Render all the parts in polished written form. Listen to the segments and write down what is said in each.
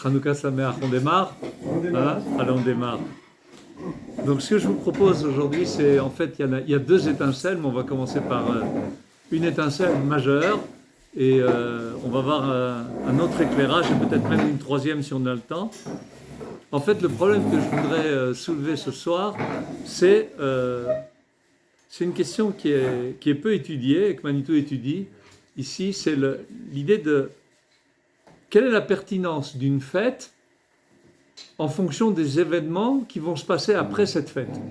Hanouka Sameach, on démarre? On démarre. Allez, on démarre. Donc ce que je vous propose aujourd'hui, c'est en fait, il y a deux étincelles, mais on va commencer par une étincelle majeure et on va voir un autre éclairage et peut-être même une troisième si on a le temps. En fait, le problème que je voudrais soulever ce soir, c'est une question qui est peu étudiée et que Manitou étudie. Ici, c'est l'idée de quelle est la pertinence d'une fête en fonction des événements qui vont se passer après cette fête.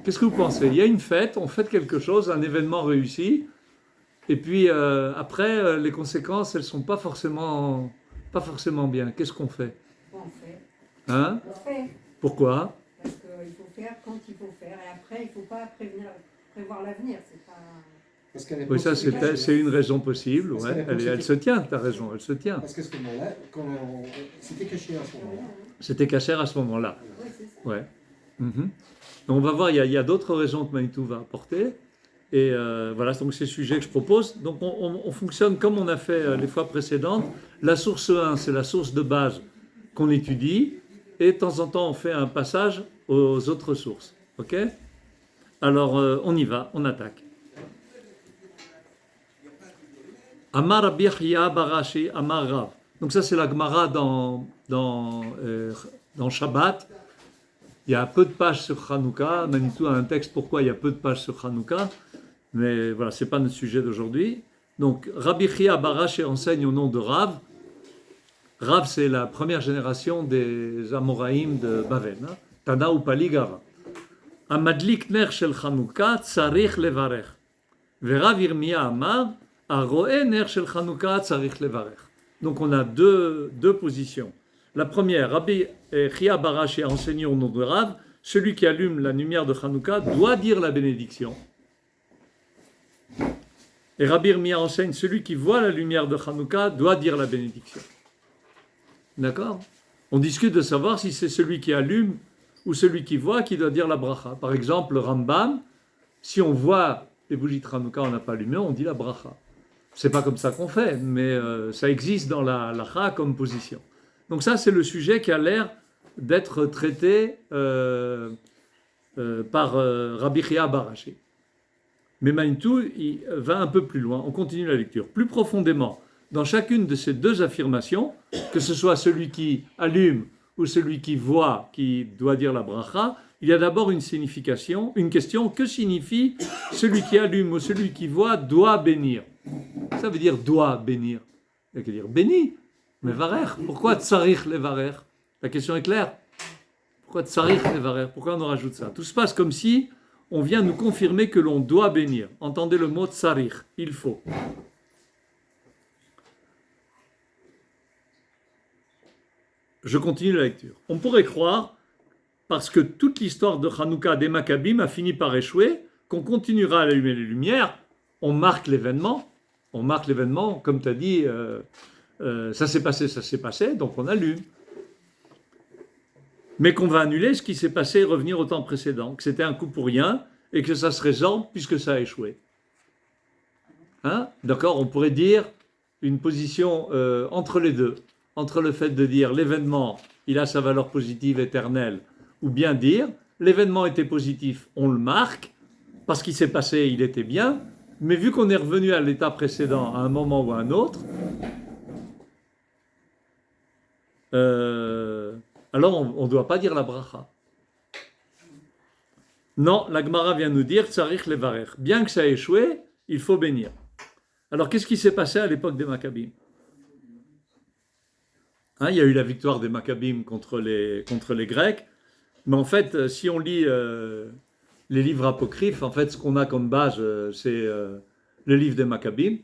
Qu'est-ce que vous pensez? Il y a une fête, on fête quelque chose, un événement réussi, et puis après, les conséquences, elles ne sont pas forcément bien. Qu'est-ce qu'on fait? On fait. Hein? On fait. Pourquoi? Parce qu'il faut faire quand il faut faire. Et après, il ne faut pas prévoir l'avenir. C'est pas... Parce qu'à l'époque, Oui, ça c'est une raison possible, Parce ouais. qu'à l'époque, Elle se tient, tu as raison, elle se tient. Parce qu'à ce moment-là, c'était caché à ce moment-là. C'était cachère à ce moment-là. Oui, c'est ça. Ouais. Donc on va voir, il y a d'autres raisons que Manitou va apporter. Et voilà, donc c'est le sujet que je propose. Donc on fonctionne comme on a fait les fois précédentes. La source 1, c'est la source de base qu'on étudie. Et de temps en temps, on fait un passage aux autres sources. Ok? Alors, on y va, on attaque. Amar Rabbi Chia bar Ashi, Amar Rav. Donc ça, c'est la Gemara dans Shabbat. Il y a peu de pages sur Hanouka. Manitou a un texte pourquoi il y a peu de pages sur Hanouka. Mais voilà, ce n'est pas notre sujet d'aujourd'hui. Donc, Rabbi Chia bar Ashi enseigne au nom de Rav. Rav, c'est la première génération des Amoraïm de Bavel. Hein? Tana ou Paligara. Amadlik ner shel Hanouka tzarich levarech. Verav Yirmiyah Amar Aroe ner shel Hanouka tzarich levarech. Donc on a deux positions. La première, Rabbi Chia bar Ashi a enseigné au nom de Rav, celui qui allume la lumière de Hanouka doit dire la bénédiction. Et Rabbi Yirmiyah enseigne, celui qui voit la lumière de Hanouka doit dire la bénédiction. D'accord? On discute de savoir si c'est celui qui allume ou celui qui voit qui doit dire la bracha. Par exemple, le Rambam, si on voit les bougies de Hanouka, on n'a pas allumé, on dit la bracha. C'est pas comme ça qu'on fait, mais ça existe dans la halakha comme position. Donc ça, c'est le sujet qui a l'air d'être traité par Rabbi Chia bar Ashi. Mais Manitou, il va un peu plus loin. On continue la lecture. Plus profondément, dans chacune de ces deux affirmations, que ce soit celui qui allume ou celui qui voit, qui doit dire la bracha, il y a d'abord une signification, une question. Que signifie celui qui allume ou celui qui voit doit bénir? Ça veut dire doit bénir. Il y a qu'à dire béni, mais varer. Pourquoi tsarich le varer? La question est claire. Pourquoi tsarich le varer? Pourquoi on en rajoute ça? Tout se passe comme si on vient nous confirmer que l'on doit bénir. Entendez le mot tsarich, il faut. Je continue la lecture. On pourrait croire, parce que toute l'histoire de Hanouka des Maccabim a fini par échouer, qu'on continuera à allumer les lumières, on marque l'événement, comme tu as dit, ça s'est passé, donc on allume. Mais qu'on va annuler ce qui s'est passé et revenir au temps précédent, que c'était un coup pour rien et que ça se résorbe puisque ça a échoué. Hein? D'accord, on pourrait dire une position entre les deux, entre le fait de dire l'événement, il a sa valeur positive éternelle, ou bien dire l'événement était positif, on le marque, parce qu'il s'est passé, il était bien, mais vu qu'on est revenu à l'état précédent à un moment ou à un autre, alors on ne doit pas dire la bracha. Non, la Gemara vient nous dire tsarich levarech. Bien que ça ait échoué, il faut bénir. Alors qu'est-ce qui s'est passé à l'époque des Maccabim? Hein, il y a eu la victoire des Maccabim contre les Grecs, mais en fait, si on lit les livres apocryphes, en fait, ce qu'on a comme base, c'est le livre des Maccabim,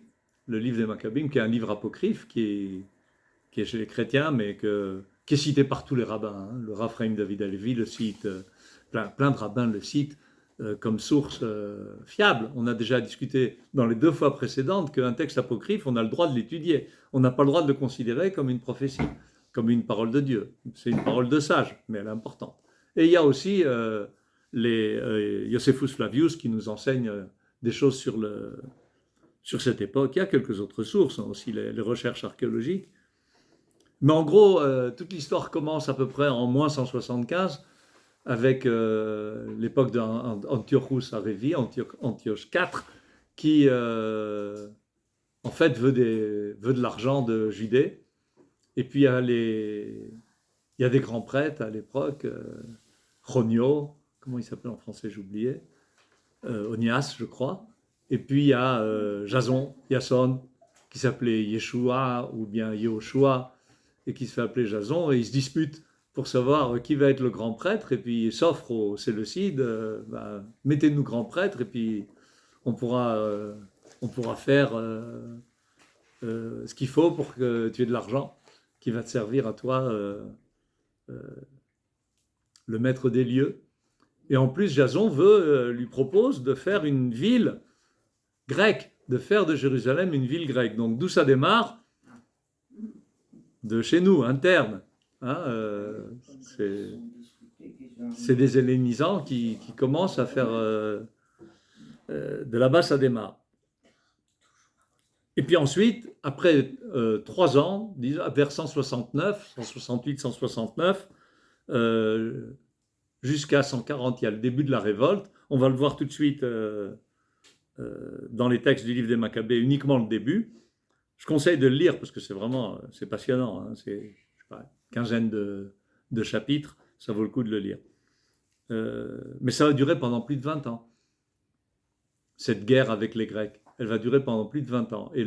qui est un livre apocryphe qui est chez les chrétiens, mais qui est cité par tous les rabbins. Hein. Le Rav Chaim David Halevi le cite, plein de rabbins le citent comme source fiable. On a déjà discuté dans les 2 fois précédentes qu'un texte apocryphe, on a le droit de l'étudier. On n'a pas le droit de le considérer comme une prophétie, comme une parole de Dieu. C'est une parole de sage, mais elle est importante. Et il y a aussi les Josephus Flavius qui nous enseigne des choses sur cette époque. Il y a quelques autres sources, hein, aussi les recherches archéologiques. Mais en gros, toute l'histoire commence à peu près en moins 175 avec l'époque d'Antiochus Arevi, Antioche IV, qui en fait veut de l'argent de Judée. Et puis il y a des grands prêtres à l'époque, Chronio, comment il s'appelle en français, j'ai oublié, Onias, je crois. Et puis il y a Jason, qui s'appelait Yeshua ou bien Yehoshua, et qui se fait appeler Jason, et ils se disputent pour savoir qui va être le grand prêtre, et puis ils s'offrent aux Séleucides, mettez-nous grand prêtre, et puis on pourra faire ce qu'il faut pour que tu aies de l'argent qui va te servir à toi, le maître des lieux. Et en plus, Jason lui propose de faire une ville grecque, de faire de Jérusalem une ville grecque. Donc d'où ça démarre? De chez nous, interne. Hein, c'est des hellénisants qui commencent à faire... de là-bas, ça démarre. Et puis ensuite, après 3 ans, vers 169, 168, 169, jusqu'à 140, il y a le début de la révolte. On va le voir tout de suite dans les textes du livre des Maccabées, uniquement le début. Je conseille de le lire parce que c'est passionnant. Hein, c'est une quinzaine de chapitres, ça vaut le coup de le lire. Mais ça va durer pendant plus de 20 ans. Cette guerre avec les Grecs, elle va durer pendant plus de 20 ans. Et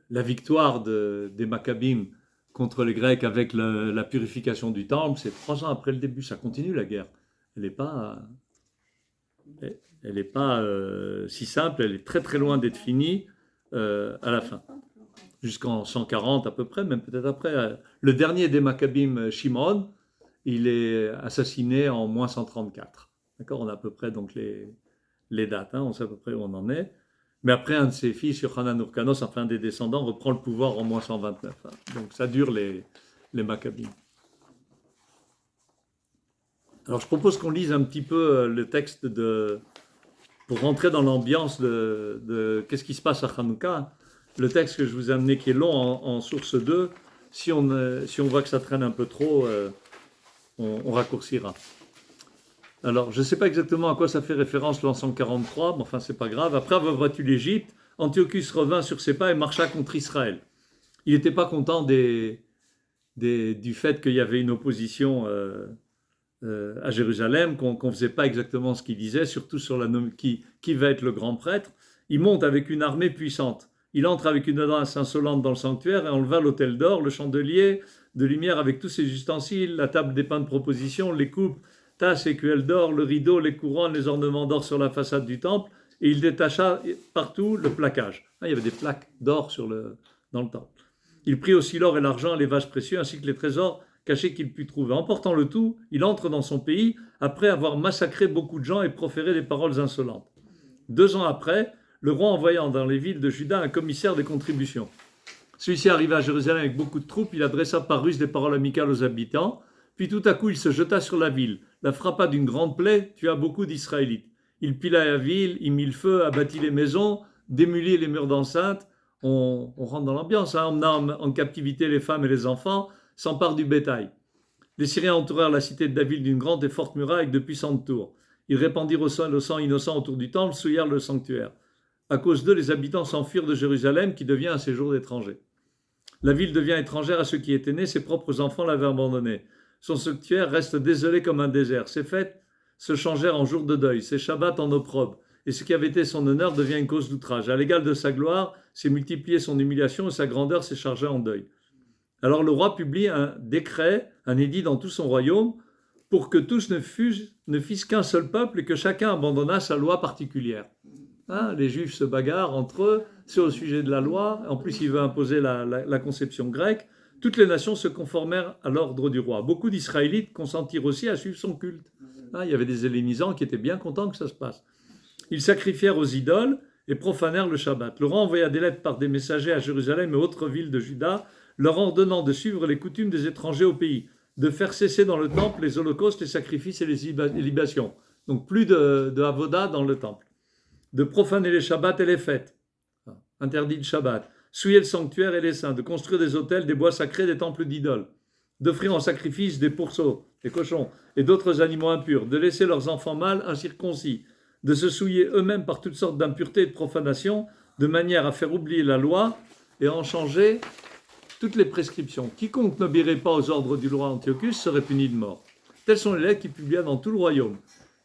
la victoire des Maccabim contre les Grecs avec la purification du temple, c'est 3 ans après le début. Ça continue la guerre. Elle n'est pas si simple, elle est très très loin d'être finie à la fin. Jusqu'en 140 à peu près, même peut-être après. Le dernier des Maccabim, Shimon, il est assassiné en moins 134. D'accord, on a à peu près donc les dates, hein, on sait à peu près où on en est. Mais après, un de ses fils, Yochanan Urkanos, enfin un des descendants, reprend le pouvoir en moins 129. Hein. Donc ça dure les Maccabim. Alors je propose qu'on lise un petit peu le texte pour rentrer dans l'ambiance de qu'est-ce qui se passe à Hanouka. Le texte que je vous ai amené qui est long en source 2, si on voit que ça traîne un peu trop, on raccourcira. Alors, je ne sais pas exactement à quoi ça fait référence l'an 143, mais enfin, c'est pas grave. Après avoir battu l'Égypte, Antiochus revint sur ses pas et marcha contre Israël. Il n'était pas content du fait qu'il y avait une opposition à Jérusalem, qu'on ne faisait pas exactement ce qu'il disait, surtout sur qui va être le grand prêtre. Il monte avec une armée puissante. Il entre avec une audace insolente dans le sanctuaire et enleva l'autel d'or, le chandelier de lumière avec tous ses ustensiles, la table des pains de proposition, les coupes, tasses et cuelles d'or, le rideau, les couronnes, les ornements d'or sur la façade du temple, et il détacha partout le plaquage. Il y avait des plaques d'or dans le temple. Il prit aussi l'or et l'argent, les vases précieux, ainsi que les trésors cachés qu'il put trouver. Emportant le tout, il entre dans son pays, après avoir massacré beaucoup de gens et proféré des paroles insolentes. 2 ans après, le roi envoyant dans les villes de Juda un commissaire des contributions. Celui-ci arriva à Jérusalem avec beaucoup de troupes, il adressa par ruse des paroles amicales aux habitants, puis tout à coup il se jeta sur la ville, la frappa d'une grande plaie, tua beaucoup d'Israélites. Il pilla la ville, il mit le feu, abattit les maisons, démolit les murs d'enceinte. On rentre dans l'ambiance, hein, emmenant en captivité les femmes et les enfants, s'empare du bétail. Les Syriens entourèrent la cité de David d'une grande et forte muraille avec de puissantes tours. Ils répandirent le sang innocent autour du temple, souillèrent le sanctuaire. À cause d'eux, les habitants s'enfuirent de Jérusalem, qui devient un séjour d'étrangers. La ville devient étrangère à ceux qui étaient nés, ses propres enfants l'avaient abandonnée. Son sanctuaire reste désolé comme un désert. Ses fêtes se changèrent en jours de deuil, ses shabbats en opprobre, et ce qui avait été son honneur devient une cause d'outrage. À l'égal de sa gloire, s'est multiplié son humiliation et sa grandeur s'est chargée en deuil. Alors le roi publie un décret, un édit dans tout son royaume, pour que tous ne fissent qu'un seul peuple et que chacun abandonnât sa loi particulière. Hein, les Juifs se bagarrent entre eux sur le sujet de la loi. En plus, il veut imposer la conception grecque. Toutes les nations se conformèrent à l'ordre du roi. Beaucoup d'Israélites consentirent aussi à suivre son culte. Hein, il y avait des hellénisants qui étaient bien contents que ça se passe. Ils sacrifièrent aux idoles et profanèrent le Shabbat. Le roi envoya des lettres par des messagers à Jérusalem et autres villes de Juda, leur ordonnant de suivre les coutumes des étrangers au pays, de faire cesser dans le temple les holocaustes, les sacrifices et les libations. Donc plus de avoda dans le temple. De profaner les Shabbats et les fêtes. Interdit de Shabbat. Souiller le sanctuaire et les saints. De construire des autels, des bois sacrés, des temples d'idoles. D'offrir en sacrifice des pourceaux, des cochons et d'autres animaux impurs. De laisser leurs enfants mâles incirconcis. De se souiller eux-mêmes par toutes sortes d'impuretés et de profanations, de manière à faire oublier la loi et à en changer toutes les prescriptions. Quiconque n'obéirait pas aux ordres du roi Antiochus serait puni de mort. Tels sont les lettres qu'il publia dans tout le royaume.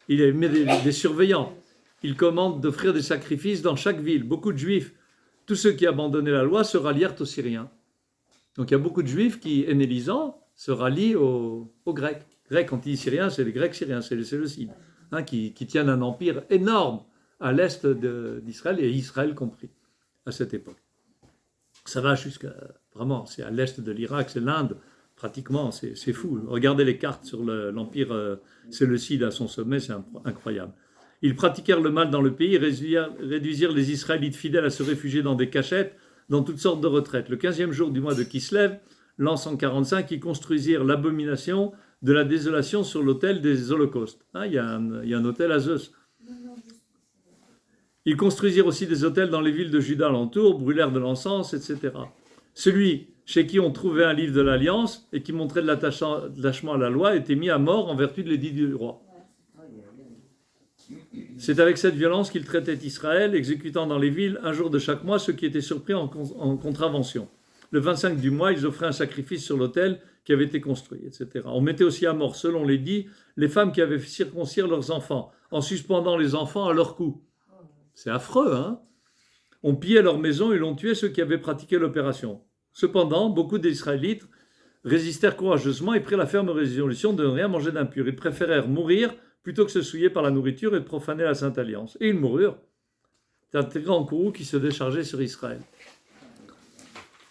Il met des surveillants. Il commande d'offrir des sacrifices dans chaque ville. Beaucoup de Juifs, tous ceux qui abandonnaient la loi, se rallièrent aux Syriens. Donc il y a beaucoup de Juifs qui, énélisants, se rallient aux Grecs. Grecs, quand il dit Syriens, c'est les Grecs syriens, c'est le Séleucides, qui tiennent un empire énorme à l'est d'Israël, et Israël compris, à cette époque. Ça va jusqu'à, vraiment, c'est à l'est de l'Irak, c'est l'Inde, pratiquement, c'est fou. Regardez les cartes sur l'empire séleucide à son sommet, c'est incroyable. Ils pratiquèrent le mal dans le pays, réduisirent les Israélites fidèles à se réfugier dans des cachettes, dans toutes sortes de retraites. Le 15e jour du mois de Kislev, l'an 145, ils construisirent l'abomination de la désolation sur l'autel des holocaustes. Il y a un autel à Zeus. Ils construisirent aussi des autels dans les villes de Juda alentour, brûlèrent de l'encens, etc. Celui chez qui on trouvait un livre de l'Alliance et qui montrait de l'attachement à la loi était mis à mort en vertu de l'édit du roi. C'est avec cette violence qu'il traitait Israël, exécutant dans les villes un jour de chaque mois ceux qui étaient surpris en contravention. Le 25 du mois, ils offraient un sacrifice sur l'autel qui avait été construit, etc. On mettait aussi à mort, selon l'édit, les femmes qui avaient fait circoncire leurs enfants, en suspendant les enfants à leur cou. C'est affreux, hein? On pillait leurs maisons et l'on tuait ceux qui avaient pratiqué l'opération. Cependant, beaucoup d'Israélites résistèrent courageusement et prirent la ferme résolution de ne rien manger d'impur. Ils préférèrent mourir plutôt que se souiller par la nourriture et de profaner la Sainte Alliance. Et ils moururent. C'est un très grand courroux qui se déchargeait sur Israël.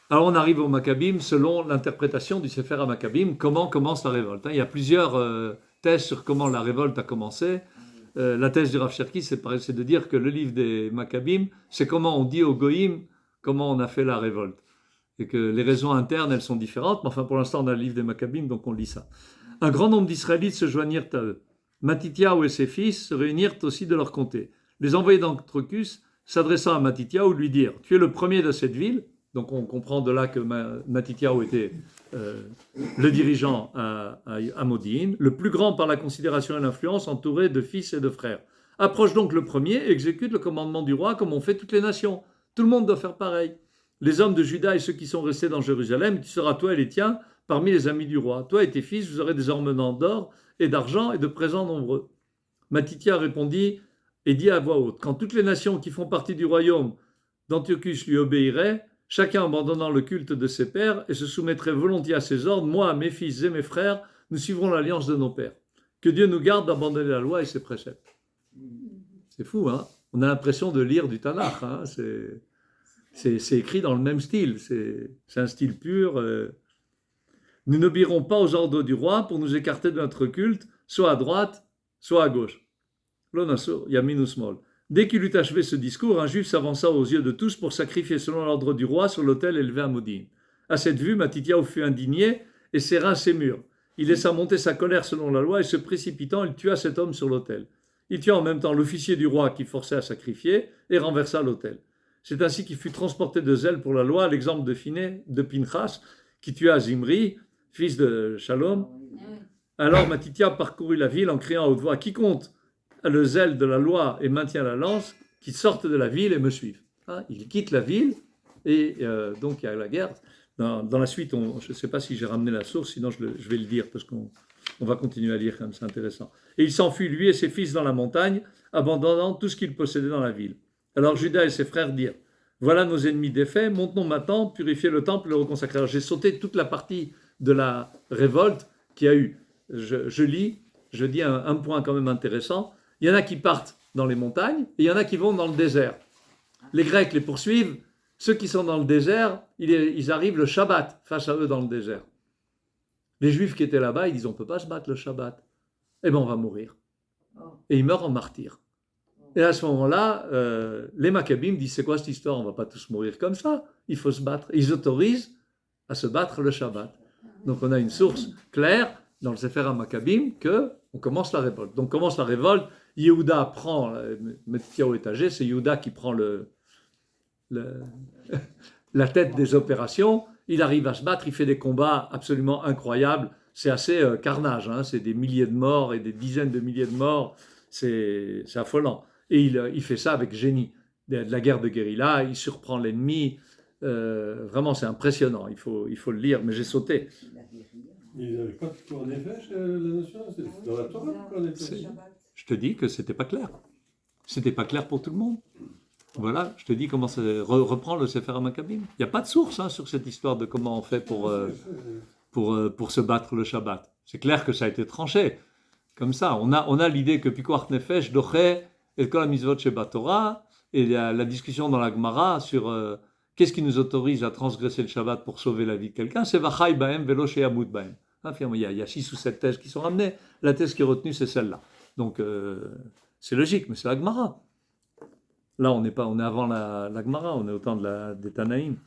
Alors on arrive au Maccabim selon l'interprétation du Sefer HaMaccabim. Comment commence la révolte? Il y a plusieurs thèses sur comment la révolte a commencé. La thèse du Rav Cherki, c'est de dire que le livre des Maccabim, c'est comment on dit aux Goïm comment on a fait la révolte. Et que les raisons internes, elles sont différentes. Mais enfin, pour l'instant, on a le livre des Maccabim, donc on lit ça. Un grand nombre d'Israélites se joignirent à eux. Matityahu et ses fils se réunirent aussi de leur comté. Les envoyés d'Antiochus, s'adressant à Matityahu, lui dirent « Tu es le premier de cette ville ». Donc on comprend de là que Matityahu était le dirigeant à Modi'in, le plus grand par la considération et l'influence, entouré de fils et de frères. Approche donc le premier et exécute le commandement du roi comme ont fait toutes les nations. Tout le monde doit faire pareil. Les hommes de Juda et ceux qui sont restés dans Jérusalem, tu seras toi et les tiens parmi les amis du roi. Toi et tes fils, vous aurez des ornements d'or et d'argent et de présents nombreux. Matithia répondit et dit à voix haute, quand toutes les nations qui font partie du royaume d'Antiochus lui obéiraient, chacun abandonnant le culte de ses pères et se soumettrait volontiers à ses ordres, moi, mes fils et mes frères, nous suivrons l'alliance de nos pères. Que Dieu nous garde d'abandonner la loi et ses préceptes. C'est fou, hein? On a l'impression de lire du Tanakh, hein? C'est écrit dans le même style, c'est un style pur. Nous n'obéirons pas aux ordres du roi pour nous écarter de notre culte, soit à droite, soit à gauche. L'onasso, yamin ou smol. Dès qu'il eut achevé ce discours, un juif s'avança aux yeux de tous pour sacrifier selon l'ordre du roi sur l'autel élevé à Modi'in. À cette vue, Matithyahu fut indigné et serra ses murs. Il laissa monter sa colère selon la loi et se précipitant, il tua cet homme sur l'autel. Il tua en même temps l'officier du roi qui forçait à sacrifier et renversa l'autel. C'est ainsi qu'il fut transporté de zèle pour la loi, à l'exemple de Pinchas, qui tua Zimri, fils de Shalom. Alors Matithyahu parcourut la ville en criant à haute voix, quiconque a le zèle de la loi et maintient la lance, qu'il sorte de la ville et me suive. Il quitte la ville et donc il y a la guerre. Dans la suite, je ne sais pas si j'ai ramené la source, sinon je vais le dire parce qu'on va continuer à lire quand même, c'est intéressant. Et il s'enfuit, lui et ses fils, dans la montagne, abandonnant tout ce qu'il possédait dans la ville. Alors Judas et ses frères dirent, voilà nos ennemis défaits, montons maintenant, purifier le temple et le reconsacrer. Alors j'ai sauté toute la partie de la révolte qu'il y a eu. Je lis, je dis un point quand même intéressant. Il y en a qui partent dans les montagnes et il y en a qui vont dans le désert. Les Grecs les poursuivent. Ceux qui sont dans le désert, ils arrivent le Shabbat face à eux dans le désert. Les Juifs qui étaient là-bas, ils disent on ne peut pas se battre le Shabbat. Eh bien, on va mourir. Et ils meurent en martyrs. Et à ce moment-là, les Maccabim disent c'est quoi cette histoire? On ne va pas tous mourir comme ça. Il faut se battre. Ils autorisent à se battre le Shabbat. Donc on a une source claire dans le Sefer HaMaccabim qu'on commence la révolte. Donc commence la révolte, Yehuda prend, Matityahu est âgé, c'est Yehuda qui prend la tête des opérations, il arrive à se battre, il fait des combats absolument incroyables, c'est assez carnage, hein, c'est des milliers de morts et des dizaines de milliers de morts, c'est affolant. Et il fait ça avec génie, de la guerre de guérilla, il surprend l'ennemi, vraiment c'est impressionnant, il faut le lire, mais j'ai sauté. Ils n'avaient pas de corps nefesh, la notion, c'est dans la Torah, le corps nefesh. Je te dis que c'était pas clair. C'était pas clair pour tout le monde. Voilà, je te dis comment ça reprend le Sefer HaMaccabim. Il n'y a pas de source sur cette histoire de comment on fait pour se battre le Shabbat. C'est clair que ça a été tranché. Comme ça, on a l'idée que Pikuach Nefesh, Doché, et Kol HaMitzvot Sheba Torah, et la discussion dans la Gemara sur qu'est-ce qui nous autorise à transgresser le Shabbat pour sauver la vie de quelqu'un, c'est Vachai Baem Velo She'amut Baem. Il y a 6 ou 7 thèses qui sont ramenées. La thèse qui est retenue, c'est celle-là. Donc, c'est logique, mais c'est la Gemara. Là, on est avant la Gemara, on est au temps des Tanaïm.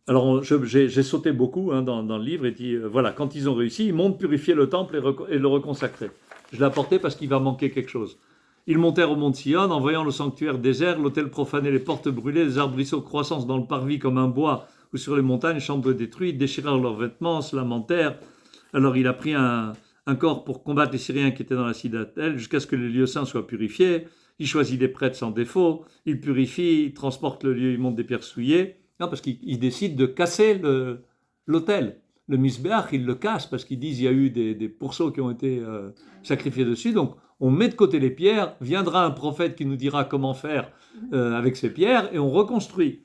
Alors, j'ai sauté beaucoup dans le livre et dit, voilà, quand ils ont réussi, ils montent purifier le temple et le reconsacrer. Je l'ai apporté parce qu'il va manquer quelque chose. Ils montèrent au mont Sion, en voyant le sanctuaire désert, l'autel profané, les portes brûlées, les arbrisseaux croissance dans le parvis comme un bois, ou sur les montagnes, chambres détruites, déchirèrent leurs vêtements, se lamentèrent. Alors il a pris un corps pour combattre les Syriens qui étaient dans la citadelle, jusqu'à ce que les lieux saints soient purifiés. Il choisit des prêtres sans défaut, il purifie, il transporte le lieu, il monte des pierres souillées. Non, parce qu'il décide de casser l'autel. Le Misbéach, il le casse parce qu'ils disent qu'il y a eu des pourceaux qui ont été sacrifiés dessus. Donc, on met de côté les pierres, viendra un prophète qui nous dira comment faire avec ces pierres et on reconstruit.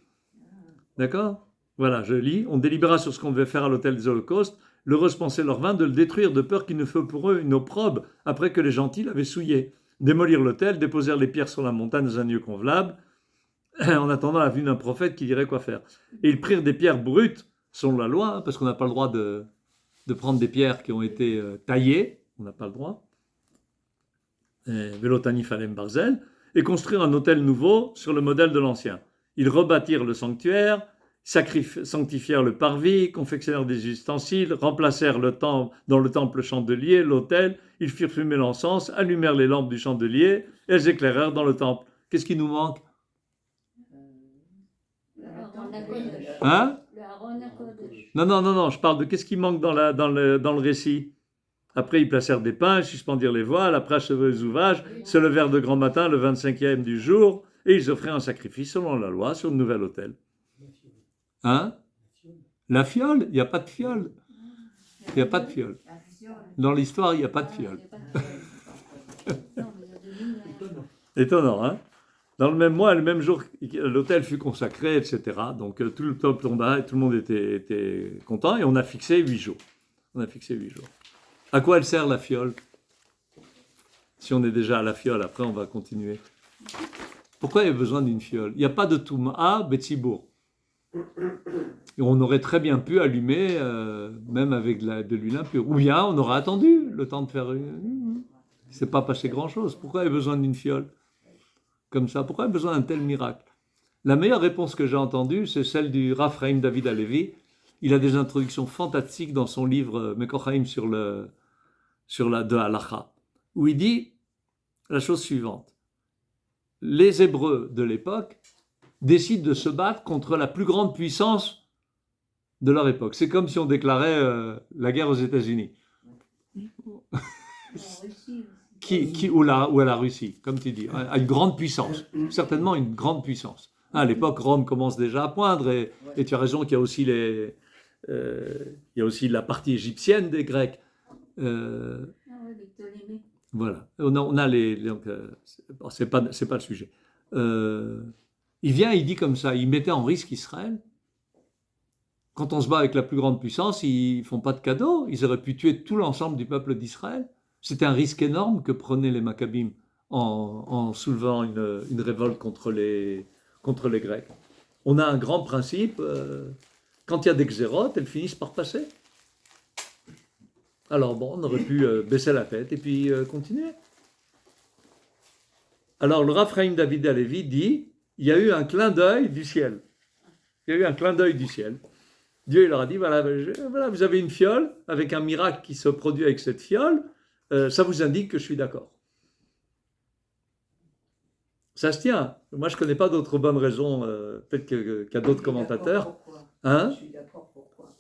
D'accord ? Voilà, je lis. On délibéra sur ce qu'on devait faire à l'autel des holocaustes. L'heureux pensait leur vint de le détruire de peur qu'il ne fût pour eux une opprobre après que les gentils l'avaient souillé. Démolir l'autel, déposèrent les pierres sur la montagne dans un lieu convenable en attendant la venue d'un prophète qui dirait quoi faire. Et ils prirent des pierres brutes, selon la loi, parce qu'on n'a pas le droit de prendre des pierres qui ont été taillées, on n'a pas le droit, Velotani Falem Barzel, et construire un autel nouveau sur le modèle de l'ancien. Ils rebâtirent le sanctuaire, sanctifièrent le parvis, confectionnèrent des ustensiles, remplacèrent dans le temple le chandelier, l'autel, ils firent fumer l'encens, allumèrent les lampes du chandelier, et elles éclairèrent dans le temple. Qu'est-ce qui nous manque ? Hein ? Non, je parle de qu'est-ce qui manque dans le récit. Après, ils placèrent des pains, suspendirent les voiles, après achevèrent les ouvrages, se levèrent de grand matin, le 25e du jour, et ils offrirent un sacrifice selon la loi sur le nouvel autel. Hein ? La fiole ? Il n'y a pas de fiole. Il n'y a pas de fiole. Dans l'histoire, il n'y a pas de fiole. Étonnant, hein ? Dans le même mois, le même jour, l'autel fut consacré, etc. Donc tout le temple tomba et tout le monde était content et on a fixé 8 jours. À quoi elle sert la fiole ? Si on est déjà à la fiole, après on va continuer. Pourquoi il y a besoin d'une fiole ? Il n'y a pas de Touma Betsibour. Et on aurait très bien pu allumer, même avec de l'huile impure. Ou bien on aurait attendu le temps de faire... Il ne s'est pas passé grand-chose. Pourquoi il y a besoin d'une fiole ? Comme ça, pourquoi il y a besoin d'un tel miracle ? La meilleure réponse que j'ai entendue, c'est celle du Rav Chaim David Halevi. Il a des introductions fantastiques dans son livre Mekochaim de Halacha, où il dit la chose suivante. Les Hébreux de l'époque décident de se battre contre la plus grande puissance de leur époque. C'est comme si on déclarait la guerre aux États-Unis. Ou à la Russie, comme tu dis, à une grande puissance, certainement une grande puissance. À l'époque, Rome commence déjà à poindre, et tu as raison qu'il y a aussi la partie égyptienne des Grecs. Voilà, on a c'est pas le sujet. Il vient, il dit comme ça, il mettait en risque Israël. Quand on se bat avec la plus grande puissance, ils font pas de cadeaux, ils auraient pu tuer tout l'ensemble du peuple d'Israël. C'était un risque énorme que prenaient les Maccabim en soulevant une révolte contre les Grecs. On a un grand principe, quand il y a des xérotes, elles finissent par passer. Alors bon, on aurait pu baisser la tête et puis continuer. Alors le Rav Chaim David Halevi dit, il y a eu un clin d'œil du ciel. Dieu il leur a dit, voilà, voilà, vous avez une fiole, avec un miracle qui se produit avec cette fiole, ça vous indique que je suis d'accord. Ça se tient. Moi, je ne connais pas d'autres bonnes raisons, peut-être qu'il y a d'autres commentateurs. Hein? Je suis d'accord, pourquoi?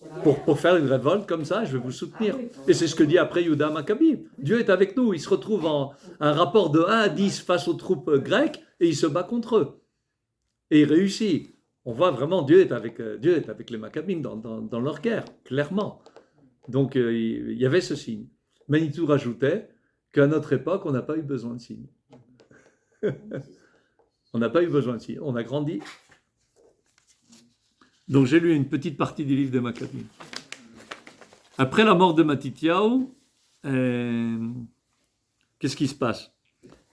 Pour faire une révolte comme ça, je vais vous soutenir. Ah oui, Et c'est ce que dit après Yehuda Maccabi. Dieu est avec nous, il se retrouve en un rapport de 1 à 10 face aux troupes grecques et il se bat contre eux. Et il réussit. On voit vraiment Dieu est avec les Maccabim dans leur guerre, clairement. Donc il y avait ce signe. Manitou rajoutait qu'à notre époque, on n'a pas eu besoin de signe. On n'a pas eu besoin de signe. On a grandi. Donc j'ai lu une petite partie du livre des Maccabim. Après la mort de Matityahu, qu'est-ce qui se passe?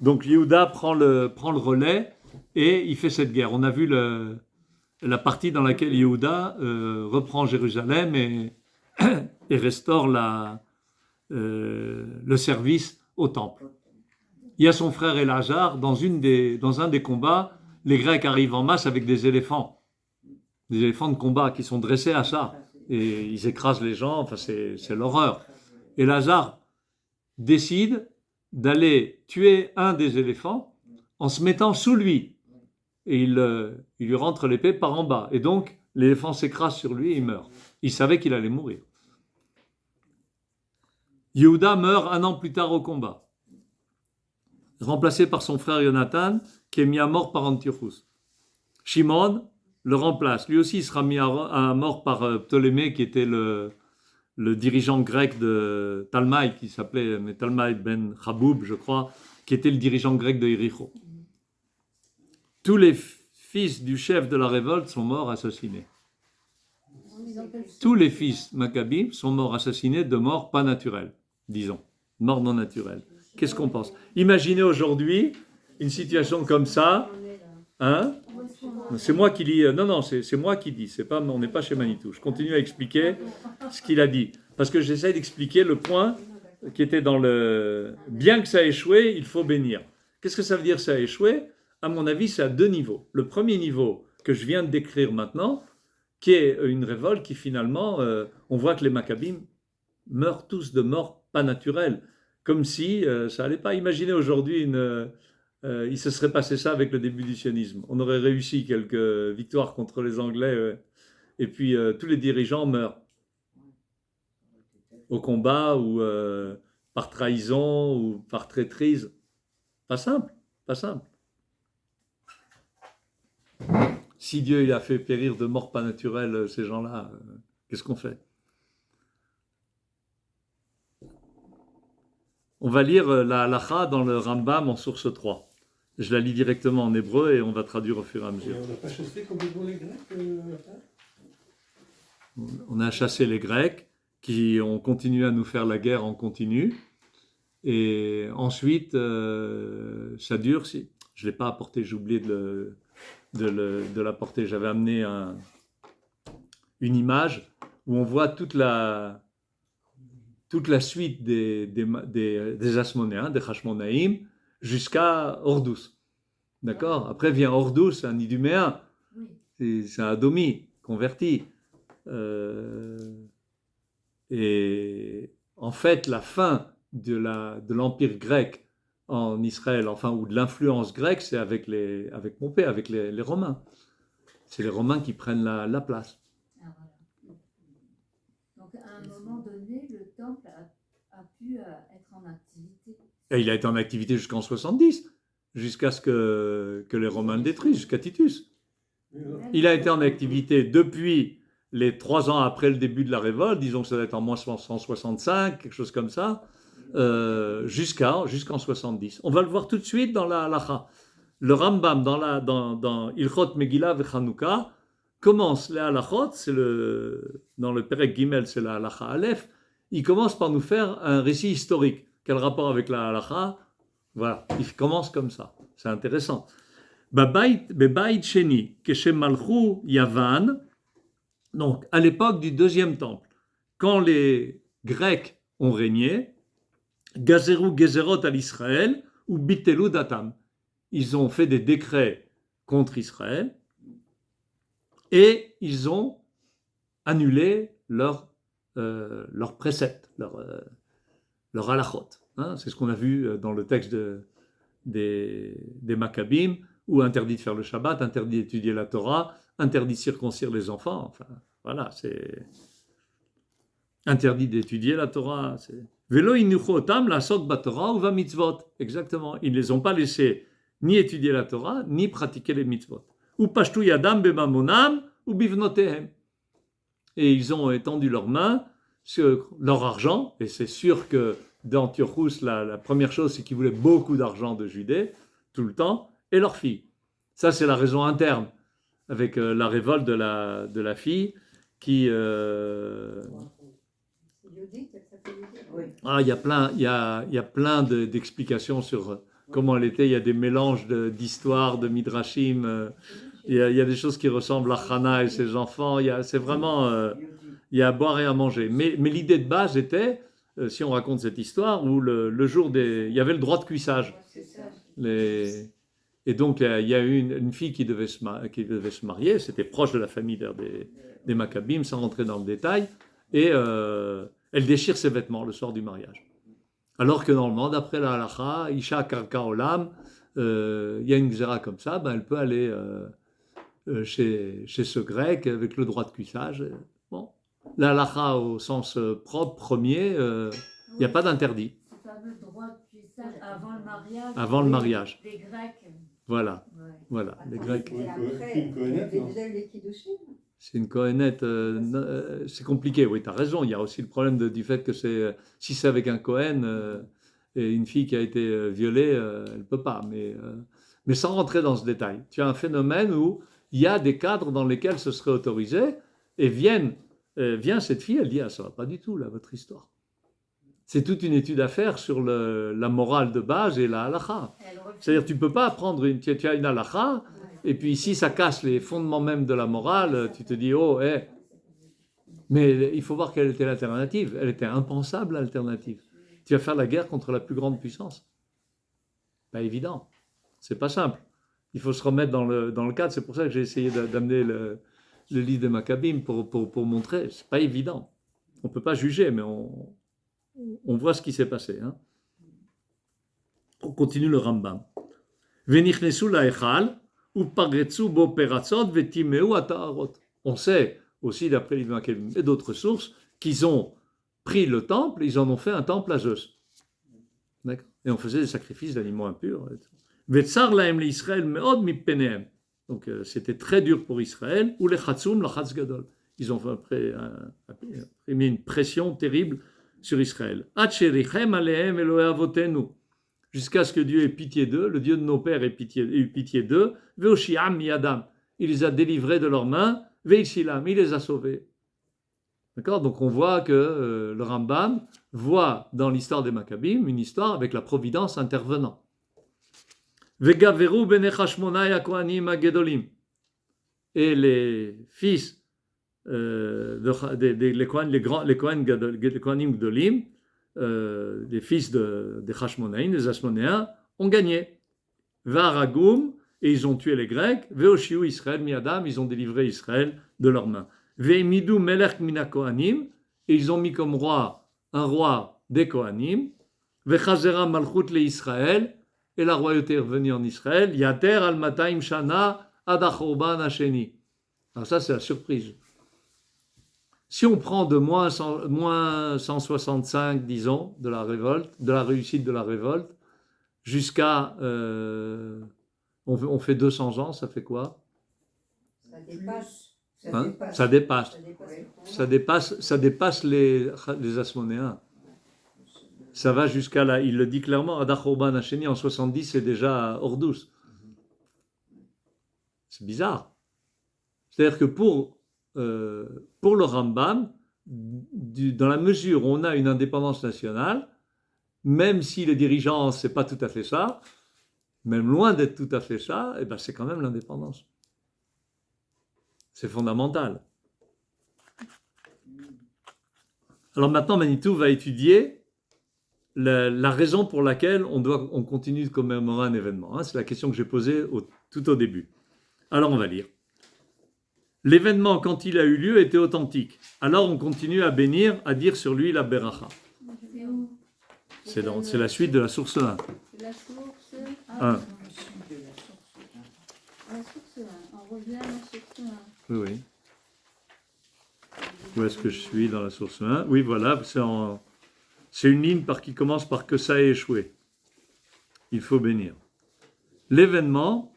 Donc Yehuda prend le relais et il fait cette guerre. On a vu la partie dans laquelle Yehuda reprend Jérusalem et restaure le service au temple. Il y a son frère Elazar, dans un des combats, les Grecs arrivent en masse avec des éléphants de combat qui sont dressés à ça. Et ils écrasent les gens, enfin c'est l'horreur. Et Lazare décide d'aller tuer un des éléphants en se mettant sous lui. Et il lui rentre l'épée par en bas. Et donc, l'éléphant s'écrase sur lui et il meurt. Il savait qu'il allait mourir. Yehuda meurt 1 an plus tard au combat, remplacé par son frère Jonathan, qui est mis à mort par Antiochus. Shimon le remplace. Lui aussi, il sera mis à mort par Ptolémée, qui était le dirigeant grec de Talmaï, qui s'appelait Talmaï ben Chaboub, je crois, qui était le dirigeant grec de Jéricho. Tous les fils du chef de la révolte sont morts assassinés. Tous les fils Maccabim sont morts assassinés de mort pas naturelle, disons, mort non naturelle. Qu'est-ce qu'on pense? Imaginez aujourd'hui une situation comme ça, hein? C'est moi qui lis, non, c'est moi qui dis, c'est pas, on n'est pas chez Manitou. Je continue à expliquer ce qu'il a dit, parce que j'essaie d'expliquer le point qui était dans le... Bien que ça ait échoué, il faut bénir. Qu'est-ce que ça veut dire ça a échoué? À mon avis, c'est à 2 niveaux. Le premier niveau que je viens de décrire maintenant, qui est une révolte qui finalement, on voit que les Maccabim meurent tous de mort pas naturelle, comme si ça allait pas. Imaginez aujourd'hui il se serait passé ça avec le début du sionisme. On aurait réussi quelques victoires contre les Anglais et puis tous les dirigeants meurent au combat ou par trahison ou par traîtrise. Pas simple, pas simple. Si Dieu il a fait périr de mort pas naturelle ces gens-là, qu'est-ce qu'on fait? On va lire la halacha dans le Rambam en source 3. Je la lis directement en hébreu et on va traduire au fur et à mesure. Et on n'a pas chassé complètement les Grecs On a chassé les Grecs qui ont continué à nous faire la guerre en continu. Et ensuite, ça dure. Je ne l'ai pas apporté, j'ai oublié de l'apporter. J'avais amené une image où on voit toute la suite des Asmonéens, des Hashmonaïm, jusqu'à Ordus. D'accord? Après vient Ordus, un Iduméen. C'est un Adomi, converti. Et en fait, la fin de l'Empire grec en Israël, enfin, ou de l'influence grecque, c'est avec Pompée, avec les Romains. C'est les Romains qui prennent la place. Ah, voilà. Donc, à un moment donné, le temple a pu être en activité. Et il a été en activité jusqu'en 70, jusqu'à ce que les Romains le détruisent, jusqu'à Titus. Il a été en activité depuis les 3 ans après le début de la révolte, disons que ça doit être en moins 165, quelque chose comme ça, jusqu'en 70. On va le voir tout de suite dans la halacha. Le Rambam, dans Ilchot Megillah Vechanouka, commence les halachot, dans le Perek Gimel, c'est la halacha Aleph, il commence par nous faire un récit historique. Quel rapport avec la halacha? Voilà, il commence comme ça. C'est intéressant. Bebaït Sheni, Keshem Malchou Yavan, donc à l'époque du 2e temple, quand les Grecs ont régné, Gazeru Gezerot al Israël ou Bitelu Datam. Ils ont fait des décrets contre Israël et ils ont annuler leurs préceptes, leur halachot. Hein, c'est ce qu'on a vu dans le texte des Maccabim, où interdit de faire le Shabbat, interdit d'étudier la Torah, interdit de circoncire les enfants. Enfin, voilà, c'est interdit d'étudier la Torah. Velo inuchu otam lasot batorah uva mitzvot. Exactement. Ils ne les ont pas laissés ni étudier la Torah, ni pratiquer les mitzvot. Ou pashtu yadam bemamonam ou bivnotehem. Et ils ont étendu leurs mains sur leur argent, et c'est sûr que d'Antiochus, la première chose, c'est qu'ils voulaient beaucoup d'argent de Judée, tout le temps, et leurs filles. Ça, c'est la raison interne, avec la révolte de la fille, qui... il y a plein d'explications sur comment elle était. Il y a des mélanges d'histoires, de midrashim. Il y a des choses qui ressemblent à Hannah et ses enfants. C'est vraiment... il y a à boire et à manger. Mais l'idée de base était, si on raconte cette histoire, où le jour il y avait le droit de cuissage. Et donc, il y a eu une fille qui devait se marier. C'était proche de la famille des Maccabim, sans rentrer dans le détail. Et elle déchire ses vêtements le soir du mariage. Alors que normalement, d'après la halacha, Isha Karka Olam, il y a une xéra comme ça, elle peut aller chez ce grec avec le droit de cuissage. Bon. La halacha au sens propre, premier, il n'y a pas d'interdit. Ce fameux droit de cuissage avant le mariage. Avant le mariage. Les Grecs. Voilà. Ouais. Voilà, les Grecs. Et après, il y avait déjà eu les Kiddushin. C'est une Kohenette, c'est compliqué, oui, tu as raison. Il y a aussi le problème du fait que si c'est avec un Kohen et une fille qui a été violée, elle ne peut pas. Mais sans rentrer dans ce détail, tu as un phénomène où il y a des cadres dans lesquels ce serait autorisé et vient cette fille, elle dit « Ah, ça ne va pas du tout, là, votre histoire ». C'est toute une étude à faire sur la morale de base et la halakha. C'est-à-dire tu ne peux pas prendre, tu as une halakha, et puis si ça casse les fondements même de la morale, tu te dis, oh, mais il faut voir quelle était l'alternative. Elle était impensable, l'alternative. Tu vas faire la guerre contre la plus grande puissance. Pas évident. C'est pas simple. Il faut se remettre dans le cadre. C'est pour ça que j'ai essayé d'amener le livre de Maccabim pour montrer. C'est pas évident. On peut pas juger, mais on voit ce qui s'est passé. Hein. On continue le Rambam. Venichnesu laechal. On sait aussi, d'après les Maccabim et d'autres sources, qu'ils ont pris le temple, ils en ont fait un temple à Zeus. D'accord ? Et on faisait des sacrifices d'animaux impurs. Donc c'était très dur pour Israël. Ou les Chatzum, le Chatz Gadol. Ils ont mis une pression terrible sur Israël. Jusqu'à ce que Dieu ait pitié d'eux, le Dieu de nos pères ait eu pitié d'eux, Veoshiam miyadam, il les a délivrés de leurs mains, Veishilam, il les a sauvés. D'accord ? Donc on voit que le Rambam voit dans l'histoire des Maccabim une histoire avec la providence intervenant. Vegaveru bene Hashmonai hakohanim hagedolim. Et les fils les Kohanim Gdolim, les fils des Hashmonaïm, des Asmonéens, ont gagné. Varagum, et ils ont tué les Grecs. Veoshiu Israël miadam, ils ont délivré Israël de leurs mains. Veimidu melech mina Kohanim, et ils ont mis comme roi un roi des Kohanim. Vechazera malchut le Israël, et la royauté est revenue en Israël. Yater al mataim shana ad achorban hasheni. Alors ça, c'est la surprise. Si on prend de moins 165, disons, de la révolte, de la réussite de la révolte, jusqu'à, on fait 200 ans, ça fait quoi ? Ça dépasse les Asmonéens. Ça va jusqu'à là, il le dit clairement, Adachorban Hasheni en 70, c'est déjà hors douce. C'est bizarre. C'est-à-dire que pour le Rambam, dans la mesure où on a une indépendance nationale, même si les dirigeants, c'est pas tout à fait ça, même loin d'être tout à fait ça, eh ben c'est quand même l'indépendance. C'est fondamental. Alors maintenant, Manitou va étudier la raison pour laquelle on continue de commémorer un événement. Hein. C'est la question que j'ai posée tout au début. Alors on va lire. L'événement, quand il a eu lieu, était authentique. Alors on continue à bénir, à dire sur lui la beracha. C'est où? C'est la suite de la source 1. C'est la source Un. La source 1. On revient à la source 1. Oui, oui. Où est-ce que je suis dans la source 1? Oui, voilà, c'est une ligne qui commence par que ça ait échoué. Il faut bénir. L'événement,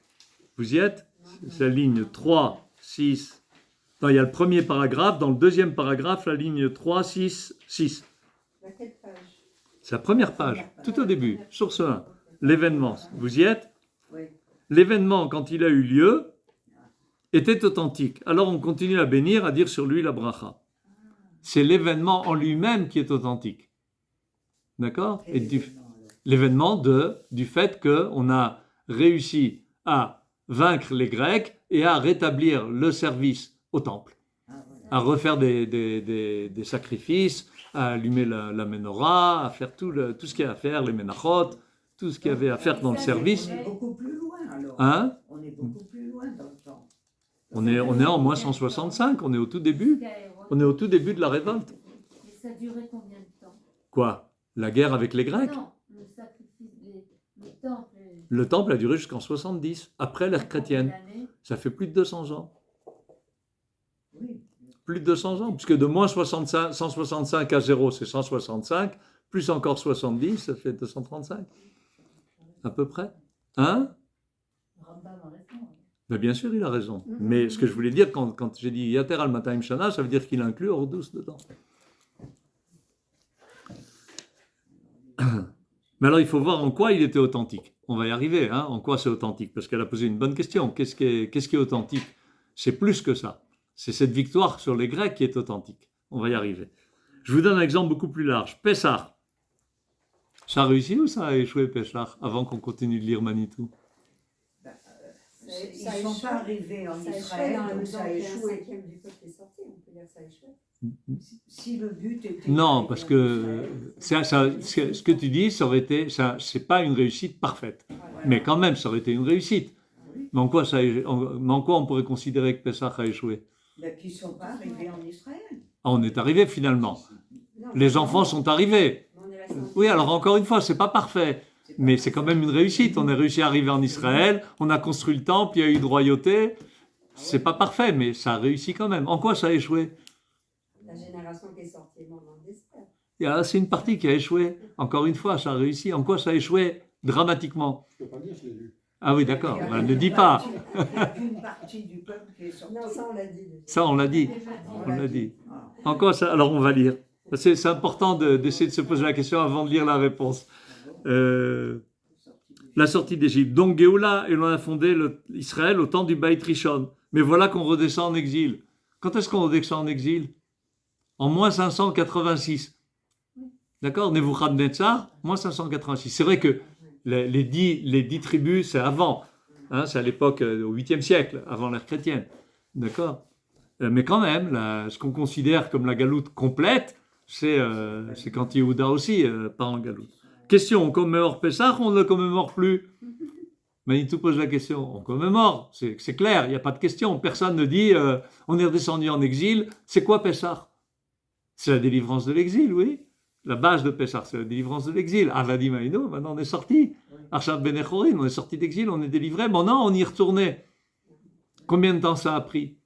vous y êtes? C'est la ligne 3, 6. Non, il y a le premier paragraphe. Dans le deuxième paragraphe, la ligne 3, 6, 6. Laquelle page? C'est la première page, tout au début, source 1. L'événement, vous y êtes? Oui. L'événement, quand il a eu lieu, était authentique. Alors on continue à bénir, à dire sur lui la bracha. C'est l'événement en lui-même qui est authentique. D'accord? Et l'événement du fait qu'on a réussi à vaincre les Grecs et à rétablir le service au temple, à refaire des sacrifices, à allumer la menorah, à faire tout ce qu'il y a à faire, les menachot, tout ce qu'il y avait à faire dans le service. On est beaucoup plus loin alors. Hein? On est beaucoup plus loin dans le temps. On est en moins 165, on est au tout début. On est au tout début de la révolte. Et ça durait combien de temps? Quoi? La guerre avec les Grecs? Non, le sacrifice, le temple. Le temple a duré jusqu'en 70, après l'ère chrétienne. Ça fait plus de 200 ans. Oui. Plus de 200 ans, puisque de moins 165 à 0, c'est 165, plus encore 70, ça fait 235. À peu près. Hein? Rambam a raison. Ben bien sûr, il a raison. Mais ce que je voulais dire, quand j'ai dit Yater al Mataim Shana, ça veut dire qu'il inclut Ordus dedans. Mais alors, il faut voir en quoi il était authentique. On va y arriver, hein, en quoi c'est authentique. Parce qu'elle a posé une bonne question. Qu'est-ce qui est authentique? C'est plus que ça. C'est cette victoire sur les Grecs qui est authentique. On va y arriver. Je vous donne un exemple beaucoup plus large. Pessah. Ça a réussi ou ça a échoué, Pessah, avant qu'on continue de lire Manitou? Ils ne sont pas arrivés en Israël, donc ça a échoué. Du peuple est sorti, on peut dire que ça a échoué. Si le but était... Non, parce que ce que tu dis, ça aurait été, c'est pas une réussite parfaite. Mais quand même, ça aurait été une réussite. Mais en quoi on pourrait considérer que Pessah a échoué? Qu'ils ne sont pas arrivés en Israël. Ah, on est arrivé finalement. Non, Les enfants sont arrivés. on est resté en- Oui, alors encore une fois, c'est pas parfait. Mais c'est quand même une réussite. On a réussi à arriver en Israël, on a construit le temple, il y a eu une royauté. C'est pas parfait, mais ça a réussi quand même. En quoi ça a échoué? La génération qui est sortie est morte d'espère. C'est une partie qui a échoué. Encore une fois, ça a réussi. En quoi ça a échoué dramatiquement? Je ne peux pas dire, je l'ai lu. Ah oui, d'accord. Ben, ne dis pas. Il n'y a qu'une partie du peuple qui est sortie. Non, ça on l'a dit. Ça, on l'a dit. On l'a dit. En quoi ça? Alors, on va lire. C'est important d'essayer de se poser la question avant de lire la réponse. La sortie d'Égypte. Donc, Géoula, et l'on a fondé Israël au temps du Baït Rishon. Mais voilà qu'on redescend en exil. Quand est-ce qu'on redescend en exil? En moins 586. D'accord? Nebuchadnezzar, moins 586. C'est vrai que les 10 tribus, c'est avant. Hein, c'est à l'époque, au 8e siècle, avant l'ère chrétienne. D'accord? Mais quand même, ce qu'on considère comme la galoute complète, c'est quand Yehuda aussi part en galoute. Question, on commémore Pessah ou on ne le commémore plus? Manitou pose la question, on commémore, c'est clair, il n'y a pas de question. Personne ne dit, on est redescendu en exil, c'est quoi Pessah? C'est la délivrance de l'exil, oui. La base de Pessah, c'est la délivrance de l'exil. Avadi Maïno, maintenant on est sorti. Arshad Ben Echorin, on est sorti d'exil, on est délivré. Bon, non, on y retournait. Combien de temps ça a pris?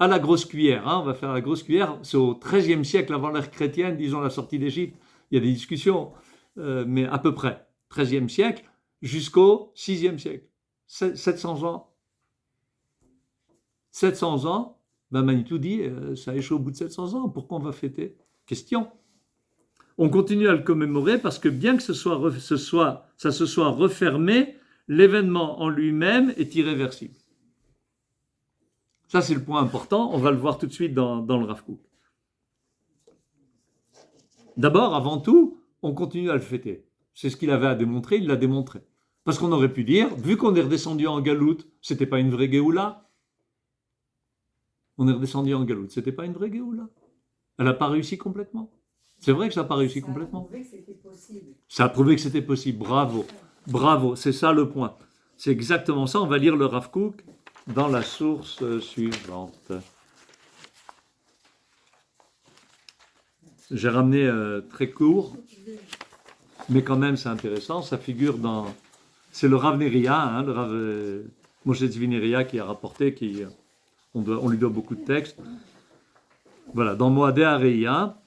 À la grosse cuillère, hein, on va faire la grosse cuillère. C'est au XIIIe siècle avant l'ère chrétienne, disons la sortie d'Égypte. Il y a des discussions, mais à peu près. XIIIe siècle jusqu'au VIe siècle. 700 ans. 700 ans, ben Manitou dit, ça a échoué au bout de 700 ans. Pourquoi on va fêter? Question. On continue à le commémorer parce que bien que ça se soit refermé, l'événement en lui-même est irréversible. Ça, c'est le point important. On va le voir tout de suite dans le Rav Kook. D'abord, avant tout, on continue à le fêter. C'est ce qu'il avait à démontrer, il l'a démontré. Parce qu'on aurait pu dire, vu qu'on est redescendu en galoute, c'était pas une vraie Géoula. On est redescendu en galoute, c'était pas une vraie Géoula. Elle n'a pas réussi complètement. C'est vrai que ça n'a pas réussi complètement. Ça a prouvé que c'était possible. Ça a prouvé que c'était possible. Bravo. Bravo. C'est ça le point. C'est exactement ça. On va lire le Rav Kook. dans la source suivante. J'ai ramené très court, mais quand même c'est intéressant. Ça figure dans... C'est le Rav Neria, hein, le Rav Moshe Tzvi Neria qui a rapporté, on lui doit beaucoup de textes. Voilà, dans Moadé Areia,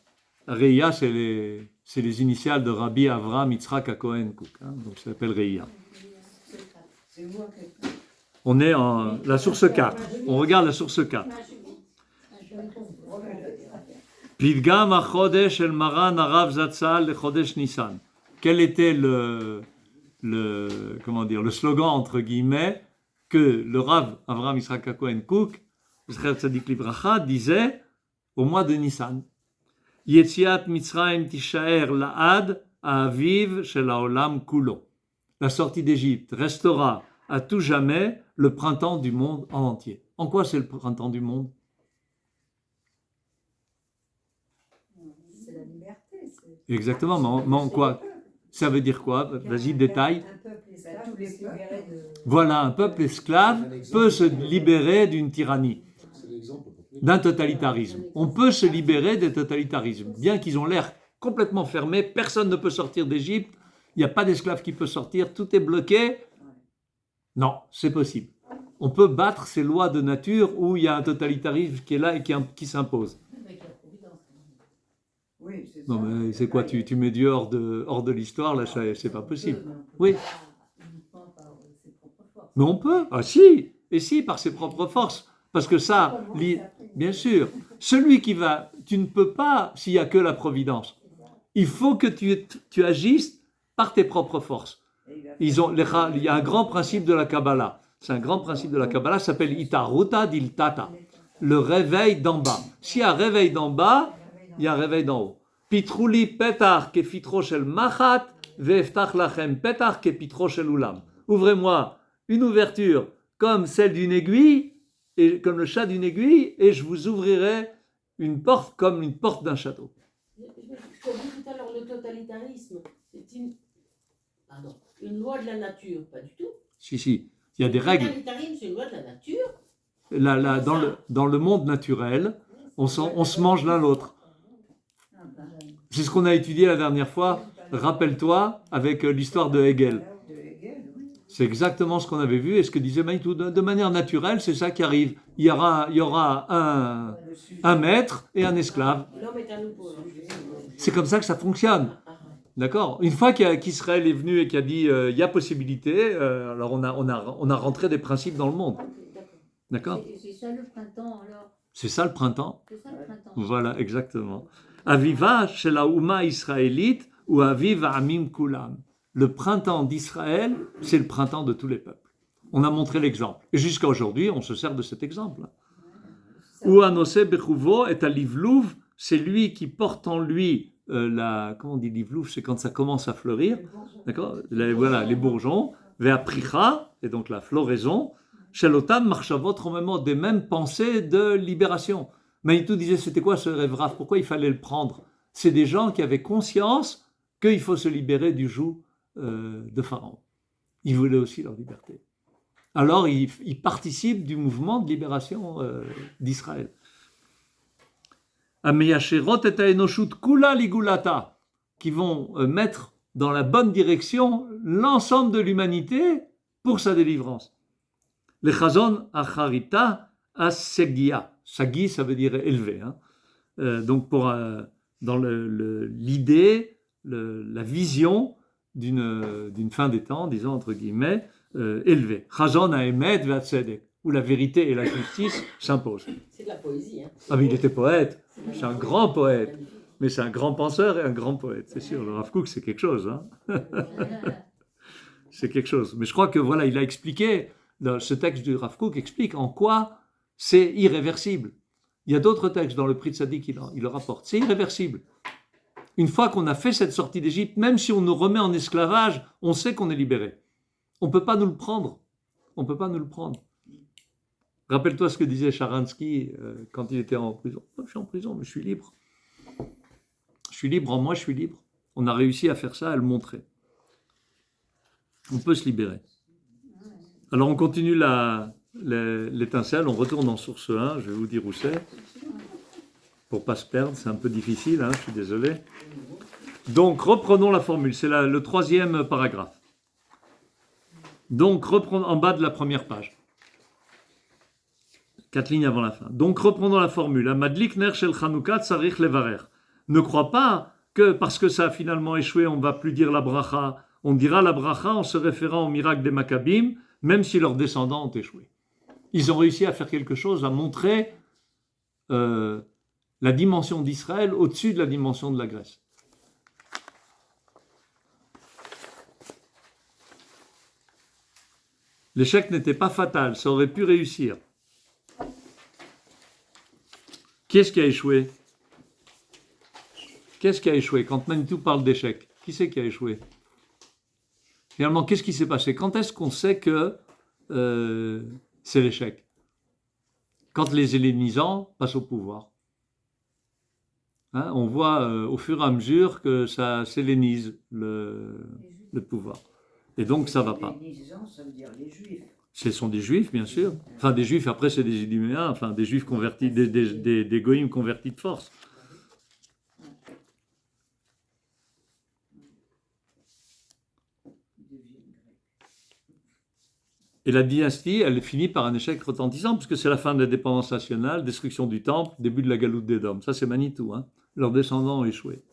Areia c'est les initiales de Rabbi Avraham Yitzhak Cohen Cook, hein, donc ça s'appelle Reia. C'est moi quelqu'un. On est en la source 4, on regarde la source 4. Pidgam HaChodesh El Maran Harav Zatzal Le Chodesh Nissan. Quel était le slogan entre guillemets que le Rav Avraham Yitzhak Cohen Cook, Zecher Tzadik Livracha, disait au mois de Nissan. Yetziat Mitzrayim Tishaer La'ad Ha'aviv Shel Ha'olam Kulo. La sortie d'Égypte restera à tout jamais le printemps du monde en entier. En quoi c'est le printemps du monde? C'est la liberté. Exactement, mais en quoi? Ça veut dire quoi? Vas-y, détaille. Un peuple esclave peut se libérer de... Voilà, un peuple esclave peut se libérer d'une tyrannie, C'est l'exemple pour tous les- d'un totalitarisme. On peut se libérer des totalitarismes, bien qu'ils ont l'air complètement fermés, personne ne peut sortir d'Égypte, il n'y a pas d'esclave qui peut sortir, tout est bloqué. Non, c'est possible. On peut battre ces lois de nature où il y a un totalitarisme qui est là et qui s'impose. Avec la providence. Oui, c'est Non, ça. mais c'est quoi, tu mets Dieu hors de l'histoire, là, c'est pas possible. Oui. Uniquement par ses propres forces. Mais on peut. Ah si, et si, par ses propres forces. Parce que ça, bien sûr, celui qui va, tu ne peux pas s'il n'y a que la providence. Il faut que tu agisses par tes propres forces. Il y a un grand principe de la Kabbalah. C'est un grand principe de la Kabbalah, ça s'appelle Itaruta Diltata. Le réveil d'en bas. S'il y a un réveil d'en bas, il y a un réveil d'en haut. Pitrouli petar kefitro shel machat, ve'eftach lachem petar kepitro shel ulam. Ouvrez-moi une ouverture comme celle d'une aiguille, et comme le chat d'une aiguille, et je vous ouvrirai une porte comme une porte d'un château. Je t'ai dit tout à l'heure, le totalitarisme, c'est une loi de la nature, pas du tout. Si, il y a des Le règles. totalitarisme, c'est une loi de la nature. Dans le monde naturel, on se mange l'un l'autre. C'est ce qu'on a étudié la dernière fois, rappelle-toi, avec l'histoire de Hegel. De Hegel, oui. C'est exactement ce qu'on avait vu et ce que disait Manitou. De manière naturelle, c'est ça qui arrive. Il y aura Le sujet. un maître et un esclave. L'homme est un nouveau. C'est comme ça que ça fonctionne. D'accord? Une fois qu'Israël est venu et qu'il a dit il y a possibilité, alors on a rentré des principes dans le monde. D'accord? C'est ça le printemps alors. C'est ça le printemps. C'est ça le printemps. Voilà, exactement. Aviva chez la Ouma israélite ou Aviva Amim Kulam. Le printemps d'Israël, c'est le printemps de tous les peuples. On a montré l'exemple. Et jusqu'à aujourd'hui, on se sert de cet exemple. Ou Anose Bechuvo et à Livlouv, c'est lui qui porte en lui comment on dit Livlouv, c'est quand ça commence à fleurir. D'accord? Voilà, les bourgeons. Ve'apricha, et donc la floraison. Shelotam Marchavot, romement des mêmes pensées de libération. Manitou disait, c'était quoi ce rêve rave? Pourquoi il fallait le prendre? C'est des gens qui avaient conscience qu'il faut se libérer du joug de Pharaon. Ils voulaient aussi leur liberté. Alors, ils participent du mouvement de libération d'Israël. Ameyasherot et Aenoshut Kula Ligulata, qui vont mettre dans la bonne direction l'ensemble de l'humanité pour sa délivrance. Le Chazon Acharita Asegia. Sagi, ça veut dire élevé. Hein. Donc, dans l'idée, la vision d'une fin des temps, disons entre guillemets, élevée. Chazon Haemet Ve'atzedek, où la vérité et la justice s'imposent. C'est de la poésie. Hein. Ah, mais il était poète. C'est un grand poète. Mais c'est un grand penseur et un grand poète, c'est sûr. Le Rav Kook, c'est quelque chose. Hein. C'est quelque chose. Mais je crois que voilà, il a expliqué, ce texte du Rav Kook explique en quoi c'est irréversible. Il y a d'autres textes dans le Prix de Sadi qui le rapportent. C'est irréversible. Une fois qu'on a fait cette sortie d'Égypte, même si on nous remet en esclavage, on sait qu'on est libéré. On ne peut pas nous le prendre. On ne peut pas nous le prendre. Rappelle-toi ce que disait Sharansky quand il était en prison. Oh, je suis en prison, mais je suis libre. Je suis libre, en moi je suis libre. On a réussi à faire ça, à le montrer. On peut se libérer. Alors on continue la l'étincelle, on retourne en source 1, je vais vous dire où c'est, pour ne pas se perdre, c'est un peu difficile, hein, je suis désolé. Donc, reprenons la formule, c'est le 3e paragraphe. Donc, reprenons en bas de la première page. 4 lignes avant la fin. Donc, reprenons la formule. Madlik ner shel Chanukah tsarich levarer. Ne crois pas que parce que ça a finalement échoué, on ne va plus dire la bracha. On dira la bracha en se référant au miracle des Maccabim, même si leurs descendants ont échoué. Ils ont réussi à faire quelque chose, à montrer la dimension d'Israël au-dessus de la dimension de la Grèce. L'échec n'était pas fatal, ça aurait pu réussir. Qui est-ce qui a échoué? Qu'est-ce qui a échoué? Quand Manitou parle d'échec, qui c'est qui a échoué? Finalement, qu'est-ce qui s'est passé? Quand est-ce qu'on sait que c'est l'échec? Quand les hellénisants passent au pouvoir. Hein, on voit au fur et à mesure que ça s'hellénise le pouvoir. Et donc ça ne va pas. Les Nisans, ça veut dire les Juifs. Ce sont des juifs, bien sûr. Enfin, des juifs, après, c'est des Iduméens, enfin, des juifs convertis, des goïms convertis de force. Et la dynastie, elle finit par un échec retentissant, puisque c'est la fin de la dépendance nationale, destruction du temple, début de la galoute d'Édom. Ça, c'est Manitou. Hein. Leurs descendants ont échoué.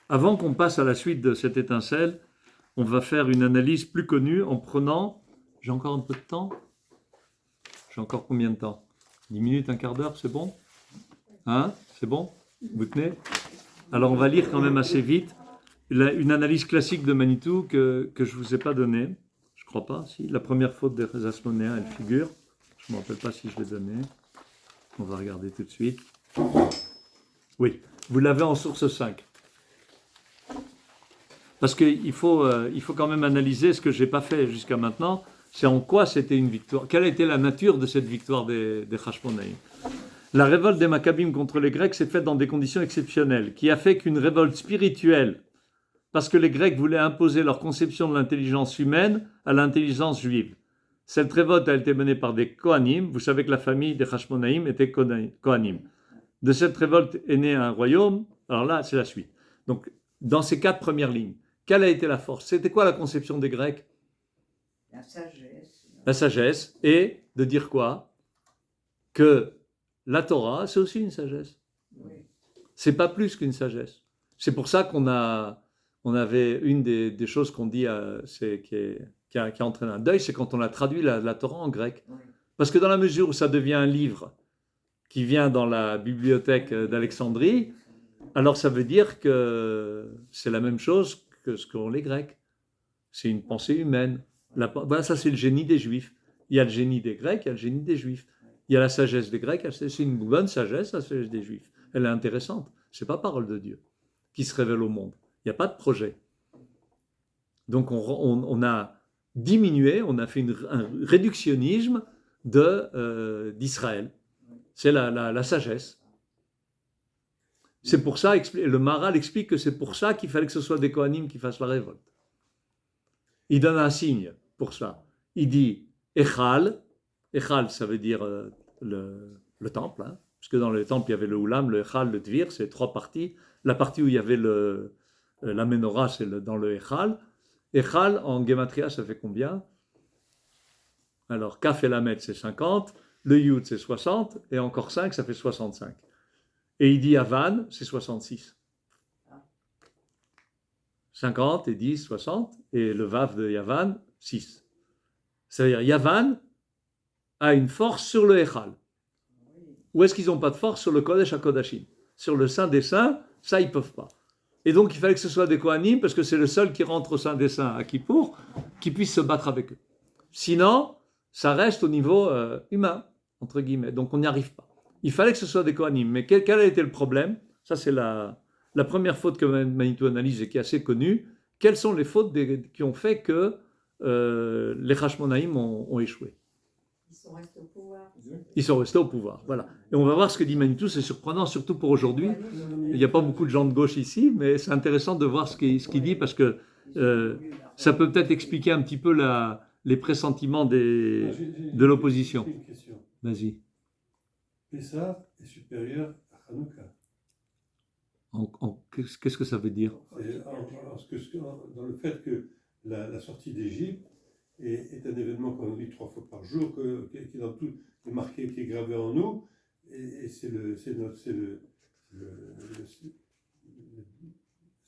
Avant qu'on passe à la suite de cette étincelle, on va faire une analyse plus connue en prenant... J'ai encore un peu de temps? J'ai encore combien de temps? 10 minutes, un quart d'heure, c'est bon? Hein? C'est bon? Vous tenez? Alors on va lire quand même assez vite une analyse classique de Manitou que je ne vous ai pas donnée. Je ne crois pas, si. La première faute des Asmonéens, elle figure. Je ne me rappelle pas si je l'ai donnée. On va regarder tout de suite. Oui, vous l'avez en source 5. Parce qu'il faut quand même analyser ce que je n'ai pas fait jusqu'à maintenant, c'est en quoi c'était une victoire. Quelle a été la nature de cette victoire des Hashmonaïm? La révolte des Maccabim contre les Grecs s'est faite dans des conditions exceptionnelles, qui a fait qu'une révolte spirituelle, parce que les Grecs voulaient imposer leur conception de l'intelligence humaine à l'intelligence juive. Cette révolte a été menée par des Kohanim. Vous savez que la famille des Hashmonaïm était Kohanim. De cette révolte est né un royaume. Alors là, c'est la suite. Donc, dans ces 4 premières lignes, quelle a été la force? C'était quoi la conception des Grecs? La sagesse. La sagesse, et de dire quoi? Que la Torah, c'est aussi une sagesse. Oui. C'est pas plus qu'une sagesse. C'est pour ça qu'on avait une des choses qu'on dit, qui a entraîné un deuil, c'est quand on a traduit la Torah en grec. Oui. Parce que dans la mesure où ça devient un livre qui vient dans la bibliothèque d'Alexandrie, alors ça veut dire que c'est la même chose que ce qu'ont les Grecs. C'est une pensée humaine. Voilà, ça c'est le génie des Juifs. Il y a le génie des Grecs, il y a le génie des Juifs. Il y a la sagesse des Grecs, c'est une bonne sagesse, la sagesse des Juifs. Elle est intéressante. C'est pas parole de Dieu qui se révèle au monde. Il n'y a pas de projet. Donc on a diminué, on a fait un réductionnisme d'Israël. C'est la sagesse. C'est pour ça, le Maharal explique que c'est pour ça qu'il fallait que ce soit des Kohanim qui fassent la révolte. Il donne un signe pour ça. Il dit Echal. Echal, ça veut dire le temple, hein, parce que dans le temple, il y avait le Oulam, le Echal, le Dvir, c'est 3 parties. La partie où il y avait la Menorah, c'est dans le Echal. Echal, en Gematria, ça fait combien? Alors, Kaf et Lamed, c'est 50. Le Yud, c'est 60. Et encore 5, ça fait 65. Et il dit Avan, c'est 66. 50 et 10, 60. Et le Vav de Yavan, 6. C'est-à-dire, Yavan a une force sur le Echal. Où est-ce qu'ils n'ont pas de force? Sur le Kodesh HaKodashim. Sur le Saint des Saints, ça, ils ne peuvent pas. Et donc, il fallait que ce soit des Kohanim, parce que c'est le seul qui rentre au Saint des Saints à Kippour, qui puisse se battre avec eux. Sinon, ça reste au niveau humain, entre guillemets. Donc, on n'y arrive pas. Il fallait que ce soit des Kohanim. Mais quel a été le problème? Ça, c'est la première faute que Manitou analyse et qui est assez connue. Quelles sont les fautes qui ont fait que les Hashmonaïm ont échoué? Ils sont restés au pouvoir. Ils sont restés au pouvoir, voilà. Et on va voir ce que dit Manitou, c'est surprenant, surtout pour aujourd'hui. Il n'y a pas beaucoup de gens de gauche ici, mais c'est intéressant de voir ce qu'il dit, parce que ça peut peut-être expliquer un petit peu les pressentiments de l'opposition. J'ai une question. Vas-y. Pessah est supérieur à Hanouka. Qu'est-ce que ça veut dire? Dans le fait que la sortie d'Égypte est un événement qu'on vit 3 fois par jour, qui est dans tout, qui est marqué, qui est gravé en nous, et c'est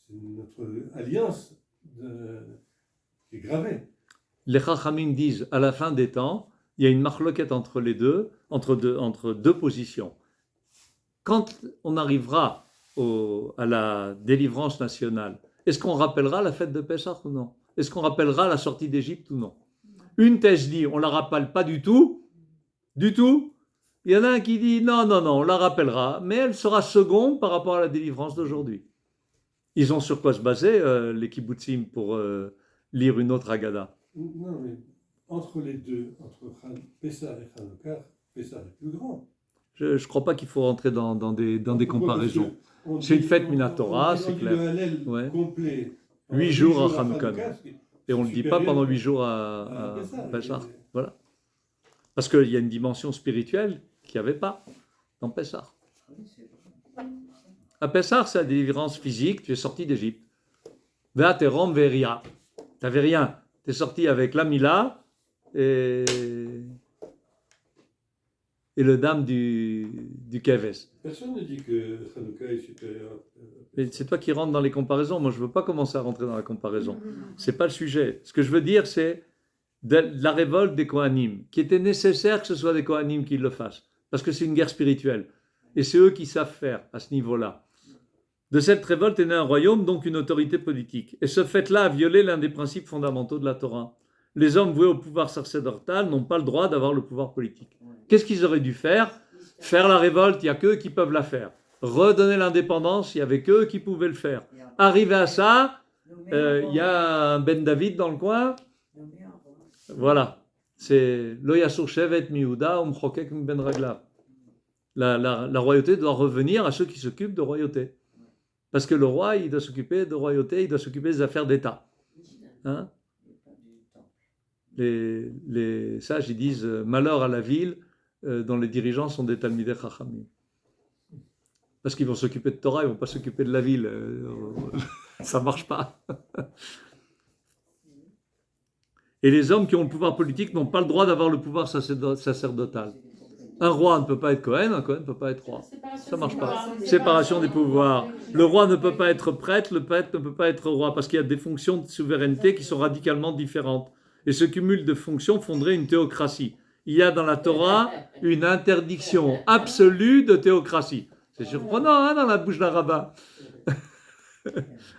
notre alliance qui est gravée. Les Chachamim disent, à la fin des temps, il y a une marloquette entre les deux, entre deux positions. Quand on arrivera à la délivrance nationale, est-ce qu'on rappellera la fête de Pessah ou non? Est-ce qu'on rappellera la sortie d'Égypte ou non? Une thèse dit, on ne la rappelle pas du tout. Du tout. Il y en a un qui dit, non, on la rappellera, mais elle sera seconde par rapport à la délivrance d'aujourd'hui. Ils ont sur quoi se baser, les kibbutzim, pour lire une autre Haggadah? Non, mais entre les deux, entre Pessah et Hanouka, Pessah est plus grand. Je ne crois pas qu'il faut rentrer dans des comparaisons. C'est une fête Minatora, c'est clair. Le Hallel Ouais. complet. 8 jours à Hanouka. c'est Et on ne le dit pas pendant 8 jours à Pessah. Voilà. Parce qu'il y a une dimension spirituelle qu'il n'y avait pas dans Pessah. À Pessah, c'est la délivrance physique, tu es sorti d'Égypte. Ve'aterom ve'ria. Tu n'avais rien. Tu es sorti avec la Mila et le dame du Keves. Personne ne dit que Hanouka est supérieur. Mais c'est toi qui rentres dans les comparaisons. Moi, je ne veux pas commencer à rentrer dans la comparaison. Ce n'est pas le sujet. Ce que je veux dire, c'est de la révolte des Kohanim, qui était nécessaire que ce soit des Kohanim qui le fassent, parce que c'est une guerre spirituelle. Et c'est eux qui savent faire à ce niveau-là. De cette révolte est né un royaume, donc une autorité politique. Et ce fait-là a violé l'un des principes fondamentaux de la Torah. Les hommes voués au pouvoir sacerdotal n'ont pas le droit d'avoir le pouvoir politique. Qu'est-ce qu'ils auraient dû faire? Faire la révolte, il n'y a qu'eux qui peuvent la faire. Redonner l'indépendance, il n'y avait qu'eux qui pouvaient le faire. Arrivé à ça, il y a un Ben David dans le coin. Voilà. C'est Lo Yasur Shevet Miouda Umchokek Ben Ragla. La royauté doit revenir à ceux qui s'occupent de royauté. Parce que le roi, il doit s'occuper de royauté, il doit s'occuper des affaires d'État. Hein? Les sages, ils disent malheur à la ville dont les dirigeants sont des Talmidei Chachamim. Parce qu'ils vont s'occuper de Torah, ils ne vont pas s'occuper de la ville. Ça ne marche pas. Et les hommes qui ont le pouvoir politique n'ont pas le droit d'avoir le pouvoir sacerdotal. Un roi ne peut pas être Cohen, un Cohen ne peut pas être roi. Ça ne marche pas. Séparation des pouvoirs. Le roi ne peut pas être prêtre, le prêtre ne peut pas être roi, parce qu'il y a des fonctions de souveraineté qui sont radicalement différentes. Et ce cumul de fonctions fonderait une théocratie. Il y a dans la Torah une interdiction absolue de théocratie. C'est surprenant, hein, dans la bouche d'un rabbin.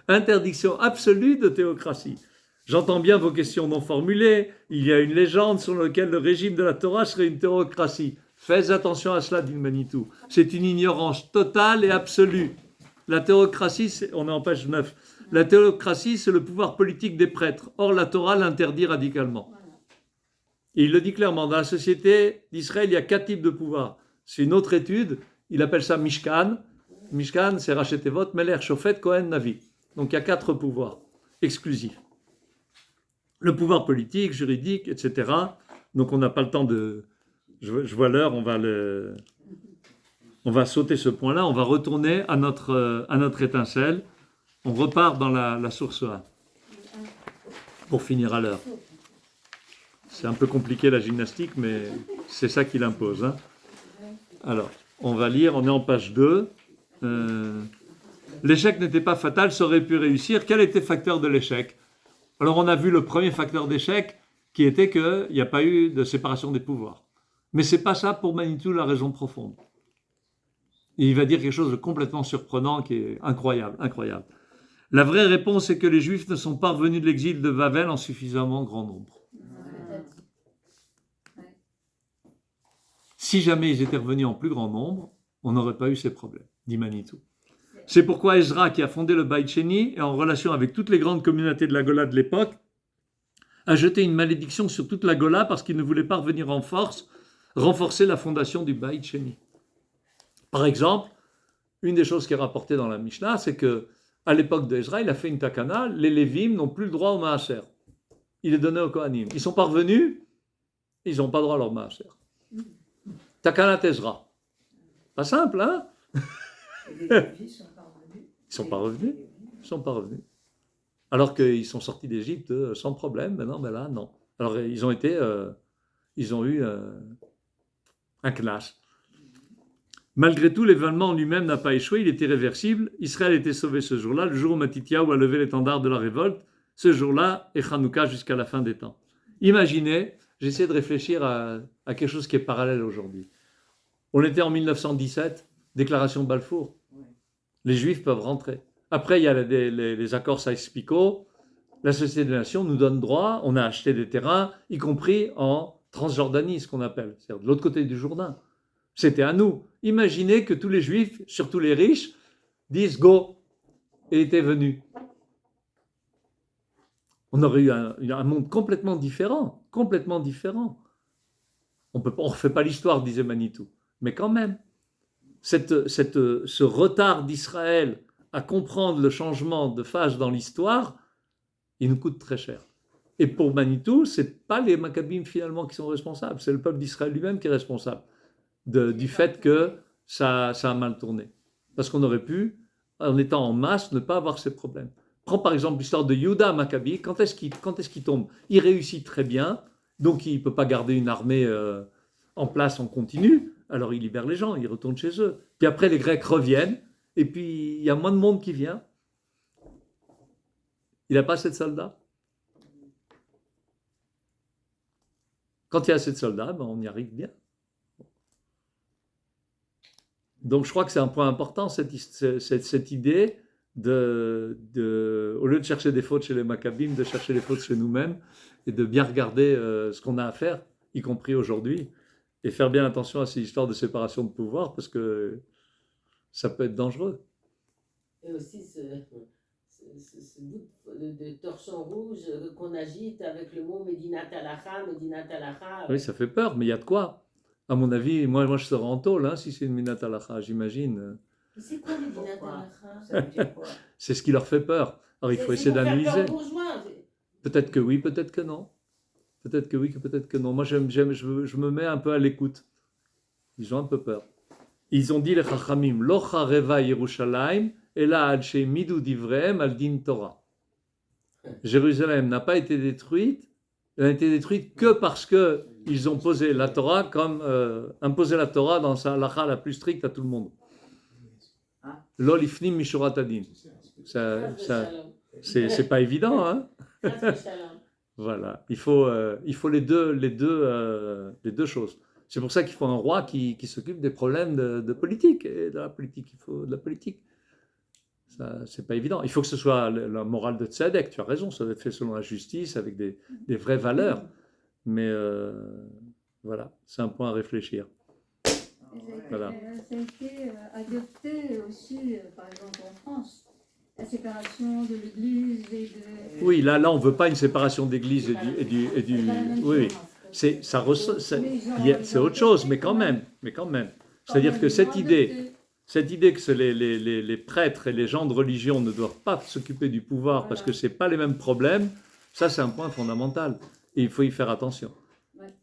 Interdiction absolue de théocratie. J'entends bien vos questions non formulées. Il y a une légende sur laquelle le régime de la Torah serait une théocratie. Faites attention à cela, dit le Manitou. C'est une ignorance totale et absolue. La théocratie, on est en page 9. La théocratie, c'est le pouvoir politique des prêtres. Or, la Torah l'interdit radicalement. Et il le dit clairement. Dans la société d'Israël, il y a 4 types de pouvoir. C'est une autre étude. Il appelle ça Mishkan. Mishkan, c'est Rachetevot, Meler, Shofet, Kohen, Navi. Donc, il y a 4 pouvoirs exclusifs. Le pouvoir politique, juridique, etc. Donc, on n'a pas le temps de... Je vois l'heure, on va sauter ce point-là. On va retourner à notre étincelle. On repart dans la source A. Pour finir à l'heure. C'est un peu compliqué la gymnastique, mais c'est ça qui l'impose. Hein. Alors, on va lire, on est en page 2. L'échec n'était pas fatal, ça aurait pu réussir. Quel était le facteur de l'échec? Alors, on a vu le premier facteur d'échec, qui était qu'il n'y a pas eu de séparation des pouvoirs. Mais ce n'est pas ça, pour Manitou, la raison profonde. Et il va dire quelque chose de complètement surprenant, qui est incroyable. La vraie réponse est que les Juifs ne sont pas revenus de l'exil de Babel en suffisamment grand nombre. Si jamais ils étaient revenus en plus grand nombre, on n'aurait pas eu ces problèmes, dit Manitou. C'est pourquoi Ezra, qui a fondé le Beit Sheni, et en relation avec toutes les grandes communautés de la Gola de l'époque, a jeté une malédiction sur toute la Gola parce qu'il ne voulait pas revenir en force, renforcer la fondation du Beit Sheni. Par exemple, une des choses qui est rapportée dans la Mishnah, c'est que À l'époque d'Ezra, il a fait une takana, les Lévim n'ont plus le droit au maaser. Il est donné aux Kohanim. Ils sont parvenus, ils n'ont pas droit à leur maaser. Takana Ezra. Pas simple, hein? Et les Lévis sont pas revenus. Ils sont pas revenus. Ils sont pas revenus. Alors qu'ils sont sortis d'Égypte sans problème, maintenant, ben là, non. Alors ils ont eu un knash. Malgré tout, l'événement en lui-même n'a pas échoué, il était réversible. Israël était sauvé ce jour-là, le jour où Matityahu a levé l'étendard de la révolte, ce jour-là, et Hanouka jusqu'à la fin des temps. Imaginez, j'essaie de réfléchir à quelque chose qui est parallèle aujourd'hui. On était en 1917, déclaration de Balfour. Les Juifs peuvent rentrer. Après, il y a les accords Sykes-Picot. La Société des Nations nous donne droit, on a acheté des terrains, y compris en Transjordanie, ce qu'on appelle, c'est-à-dire de l'autre côté du Jourdain. C'était à nous. Imaginez que tous les Juifs, surtout les riches, disent « go » et étaient venus. On aurait eu un monde complètement différent, complètement différent. On ne refait pas l'histoire, disait Manitou, mais quand même, ce retard d'Israël à comprendre le changement de phase dans l'histoire, il nous coûte très cher. Et pour Manitou, ce n'est pas les Maccabim finalement qui sont responsables, c'est le peuple d'Israël lui-même qui est responsable du fait que ça a mal tourné. Parce qu'on aurait pu, en étant en masse, ne pas avoir ces problèmes. Prends par exemple l'histoire de Yehuda Maccabi, quand est-ce qu'il tombe? Il réussit très bien, donc il ne peut pas garder une armée en place en continu, alors il libère les gens, il retourne chez eux. Puis après les Grecs reviennent, et puis il y a moins de monde qui vient. Il n'a pas assez de soldats. Quand il y a assez de soldats, ben on y arrive bien. Donc je crois que c'est un point important, cette idée au lieu de chercher des fautes chez les Maccabim, de chercher les fautes chez nous-mêmes et de bien regarder ce qu'on a à faire, y compris aujourd'hui, et faire bien attention à ces histoires de séparation de pouvoir, parce que ça peut être dangereux. Et aussi ce bout de torchon rouge qu'on agite avec le mot Medinat Halacha, Medinat Halacha. Oui, ça fait peur, mais il y a de quoi. À mon avis, moi je serai en tôle, hein, si c'est une Medinat Halacha, j'imagine. Mais c'est quoi Medinat Halacha? Ça veut dire quoi? C'est ce qui leur fait peur. Alors il faut essayer d'analyser. Bourgeois. Peut-être que oui, peut-être que non. Peut-être que oui, peut-être que non. Moi, je me mets un peu à l'écoute. Ils ont un peu peur. Ils ont dit les Chachamim, Lo chareva Yerushalayim, ela ad she'midu divrehem al din Torah. Jérusalem n'a pas été détruite. Elle n'a été détruite que parce que ils ont posé la Torah comme imposé la Torah dans sa halakha la plus stricte à tout le monde. Lo lifnim mishurat adin. C'est pas évident, hein. Voilà, il faut les deux choses. C'est pour ça qu'il faut un roi qui s'occupe des problèmes de politique. Et de la politique, il faut de la politique. Ça, c'est pas évident. Il faut que ce soit la morale de Tzadek, tu as raison, ça doit être fait selon la justice, avec des vraies valeurs. Mais voilà, c'est un point à réfléchir. Voilà. Ça a été adopté aussi, par exemple en France, la séparation de l'Église et de... Oui, là on ne veut pas une séparation d'Église et du oui, c'est autre chose, mais quand même. C'est-à-dire que cette idée que les prêtres et les gens de religion ne doivent pas s'occuper du pouvoir parce que ce n'est pas les mêmes problèmes, ça c'est un point fondamental. Et il faut y faire attention.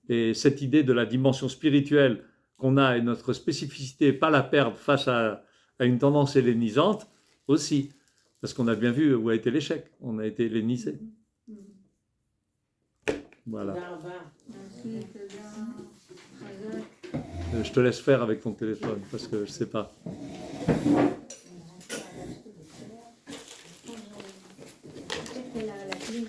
Et cette idée de la dimension spirituelle qu'on a et notre spécificité, pas la perdre face à une tendance hellénisante aussi. Parce qu'on a bien vu où a été l'échec. On a été hellénisé. Voilà. Merci, Je te laisse faire avec ton téléphone parce que je ne sais pas. la clé.